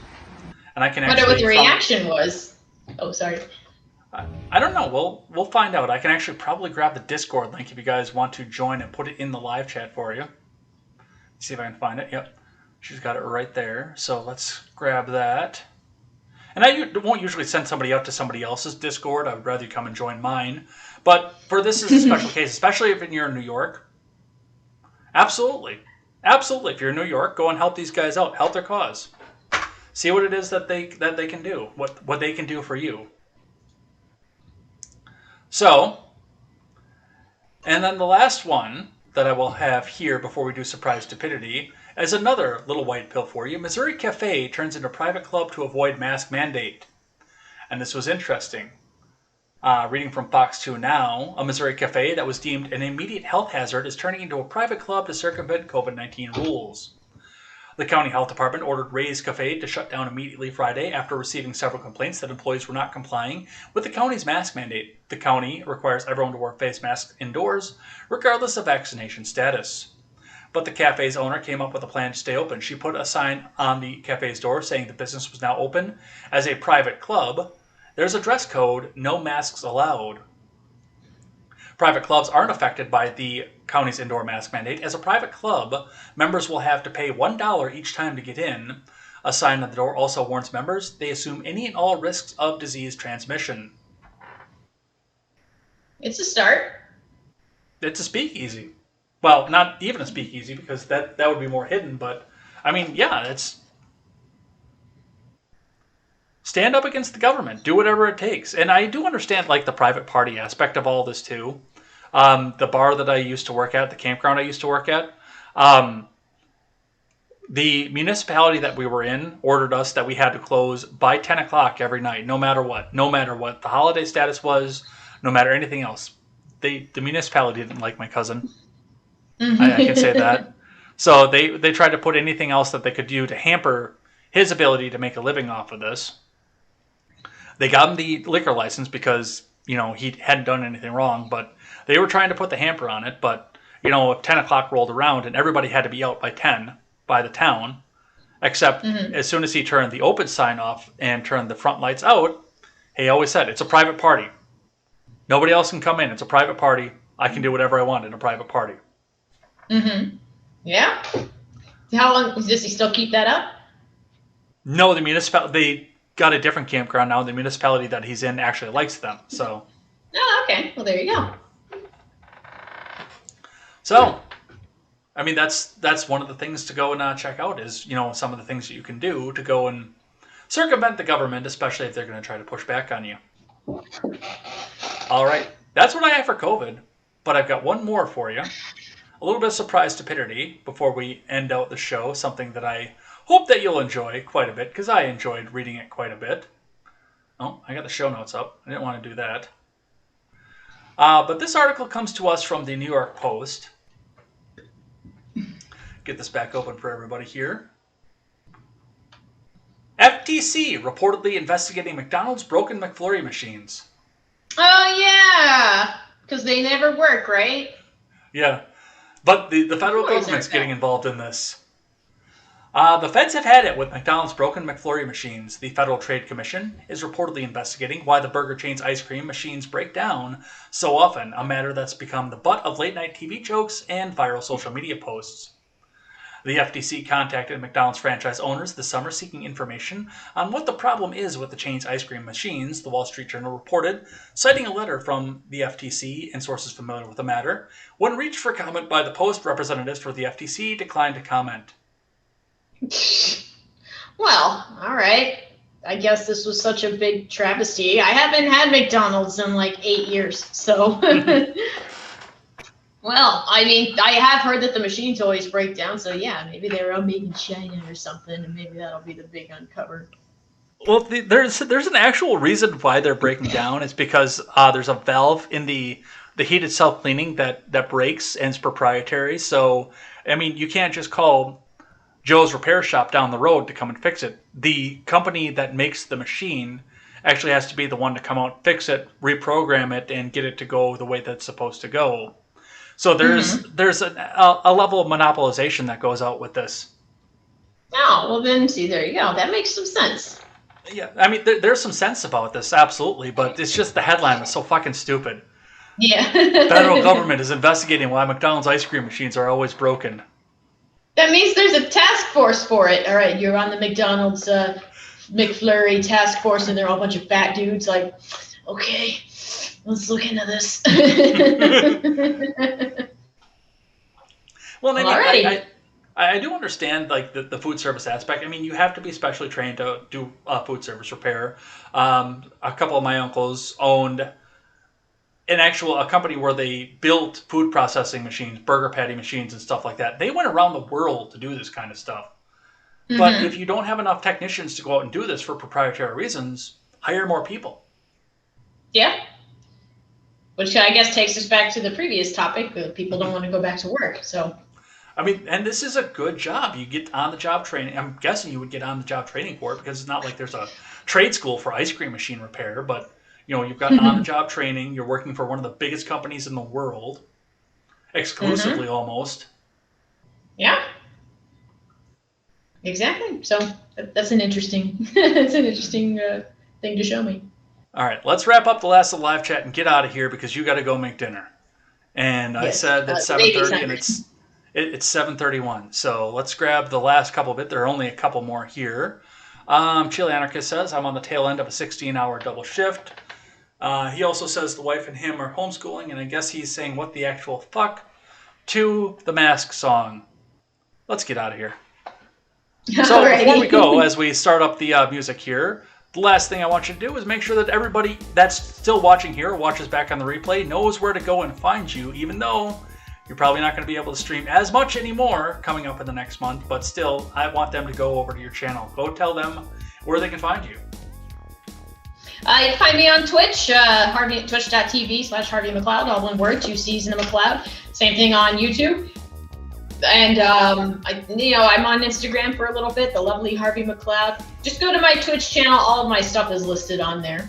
And I can actually... I wonder what the reaction was. Oh, sorry. I don't know. We'll find out. I can actually probably grab the Discord link if you guys want to join and put it in the live chat for you. See if I can find it. Yep. She's got it right there. So let's grab that. And I won't usually send somebody out to somebody else's Discord. I would rather you come and join mine. But for this is a special case, especially if you're in New York. Absolutely. Absolutely. If you're in New York, go and help these guys out. Help their cause. See what it is that they can do. What they can do for you. So, and then the last one that I will have here before we do surprise stupidity is another little white pill for you. Missouri Cafe turns into private club to avoid mask mandate. And this was interesting. Reading from Fox 2 Now, a Missouri cafe that was deemed an immediate health hazard is turning into a private club to circumvent COVID-19 rules. The county health department ordered Ray's Cafe to shut down immediately Friday after receiving several complaints that employees were not complying with the county's mask mandate. The county requires everyone to wear face masks indoors, regardless of vaccination status. But the cafe's owner came up with a plan to stay open. She put a sign on the cafe's door saying the business was now open as a private club. There's a dress code, no masks allowed. Private clubs aren't affected by the county's indoor mask mandate. As a private club, members will have to pay $1 each time to get in. A sign on the door also warns members they assume any and all risks of disease transmission. It's a start. It's a speakeasy. Well, not even a speakeasy because that would be more hidden, but I mean, yeah, it's stand up against the government. Do whatever it takes. And I do understand like the private party aspect of all this too. The bar that I used to work at, the campground I used to work at, the municipality that we were in ordered us that we had to close by 10 o'clock every night, no matter what the holiday status was, no matter anything else. The municipality didn't like my cousin. I can say that. So they tried to put anything else that they could do to hamper his ability to make a living off of this. They got him the liquor license because, he hadn't done anything wrong, but they were trying to put the hamper on it. But, if 10 o'clock rolled around and everybody had to be out by 10 by the town, except as soon as he turned the open sign off and turned the front lights out, he always said, it's a private party. Nobody else can come in. It's a private party. I can do whatever I want in a private party. Mm-hmm. Yeah. How long does he still keep that up? No, the municipality, they got a different campground now. The municipality that he's in actually likes them. So. Oh, okay. Well, there you go. So, I mean, that's one of the things to go and check out is, some of the things that you can do to go and circumvent the government, especially if they're going to try to push back on you. All right. That's what I have for COVID, but I've got one more for you. A little bit of surprise stupidity before we end out the show, something that I hope that you'll enjoy quite a bit, because I enjoyed reading it quite a bit. Oh, I got the show notes up. I didn't want to do that. But this article comes to us from the New York Post. Get this back open for everybody here. FTC reportedly investigating McDonald's broken McFlurry machines. Oh, yeah. Because they never work, right? Yeah. But the federal government's getting involved in this. The feds have had it with McDonald's broken McFlurry machines. The Federal Trade Commission is reportedly investigating why the burger chain's ice cream machines break down so often, a matter that's become the butt of late-night TV jokes and viral social media posts. The FTC contacted McDonald's franchise owners this summer seeking information on what the problem is with the chain's ice cream machines, the Wall Street Journal reported, citing a letter from the FTC and sources familiar with the matter. When reached for comment by the Post, representatives for the FTC declined to comment. Well, all right. I guess this was such a big travesty. I haven't had McDonald's in like 8 years, so... Well, I mean, I have heard that the machines always break down, so yeah, maybe they were all made in China or something, and maybe that'll be the big uncover. Well, there's an actual reason why they're breaking down. It's because there's a valve in the heated self-cleaning that breaks and is proprietary. So, I mean, you can't just call Joe's repair shop down the road to come and fix it. The company that makes the machine actually has to be the one to come out, fix it, reprogram it, and get it to go the way that's supposed to go. So there's a level of monopolization that goes out with this. Oh, well then, see, there you go. That makes some sense. Yeah, I mean, there's some sense about this, absolutely, but it's just the headline is so fucking stupid. Yeah. Federal government is investigating why McDonald's ice cream machines are always broken. That means there's a task force for it. All right, you're on the McDonald's McFlurry task force, and they're all a bunch of fat dudes like, okay, let's look into this. Well, I mean, Alrighty. I do understand like the food service aspect. I mean, you have to be specially trained to do food service repair. A couple of my uncles owned a company where they built food processing machines, burger patty machines, and stuff like that. They went around the world to do this kind of stuff. But if you don't have enough technicians to go out and do this for proprietary reasons, hire more people. Yeah. Which I guess takes us back to the previous topic. People don't want to go back to work. So, I mean, and this is a good job. You get on-the-job training. I'm guessing you would get on-the-job training for it because it's not like there's a trade school for ice cream machine repair. But, you've got on-the-job training. You're working for one of the biggest companies in the world, exclusively almost. Yeah. Exactly. So that's an interesting, thing to show me. All right, let's wrap up the last of the live chat and get out of here because you got to go make dinner. And I said that 7:30, and it's 7:31. So let's grab the last couple of it. There are only a couple more here. Chili Anarchist says, I'm on the tail end of a 16-hour double shift. He also says the wife and him are homeschooling, and I guess he's saying what the actual fuck to the Mask song. Let's get out of here. So before we go, as we start up the music here, the last thing I want you to do is make sure that everybody that's still watching here or watches back on the replay knows where to go and find you, even though you're probably not going to be able to stream as much anymore coming up in the next month, but still, I want them to go over to your channel. Go tell them where they can find you. You can find me on Twitch, twitch.tv/Harvey McCloud, all one word, 2 C's in the McCloud. Same thing on YouTube. And, I'm on Instagram for a little bit, the lovely Harvey McCloud. Just go to my Twitch channel. All of my stuff is listed on there.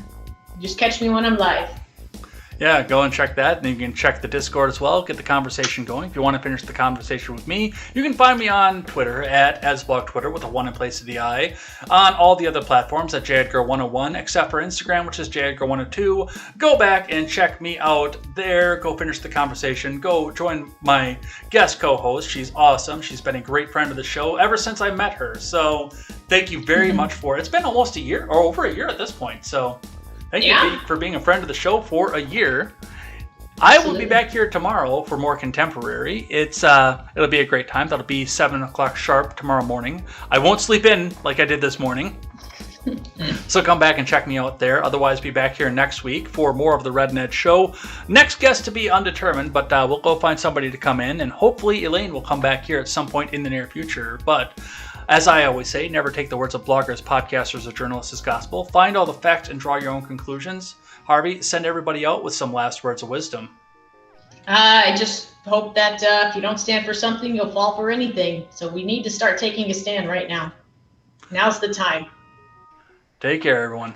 Just catch me when I'm live. Yeah, go and check that. And then you can check the Discord as well. Get the conversation going. If you want to finish the conversation with me, you can find me on Twitter at @AsBlogTwitter with a 1 in place of the I. On all the other platforms at JEdgar101, except for Instagram, which is JEdgar102. Go back and check me out there. Go finish the conversation. Go join my guest co-host. She's awesome. She's been a great friend of the show ever since I met her. So thank you very much for it. It's been almost a year, or over a year at this point. So thank you for being a friend of the show for a year. I will be back here tomorrow for more contemporary. It'll be a great time. That'll be 7 o'clock sharp tomorrow morning. I won't sleep in like I did this morning. So come back and check me out there. Otherwise, be back here next week for more of the Red Ned Show. Next guest to be undetermined, but we'll go find somebody to come in, and hopefully Elaine will come back here at some point in the near future. But as I always say, never take the words of bloggers, podcasters, or journalists as gospel. Find all the facts and draw your own conclusions. Harvey, send everybody out with some last words of wisdom. I just hope that if you don't stand for something, you'll fall for anything. So we need to start taking a stand right now. Now's the time. Take care, everyone.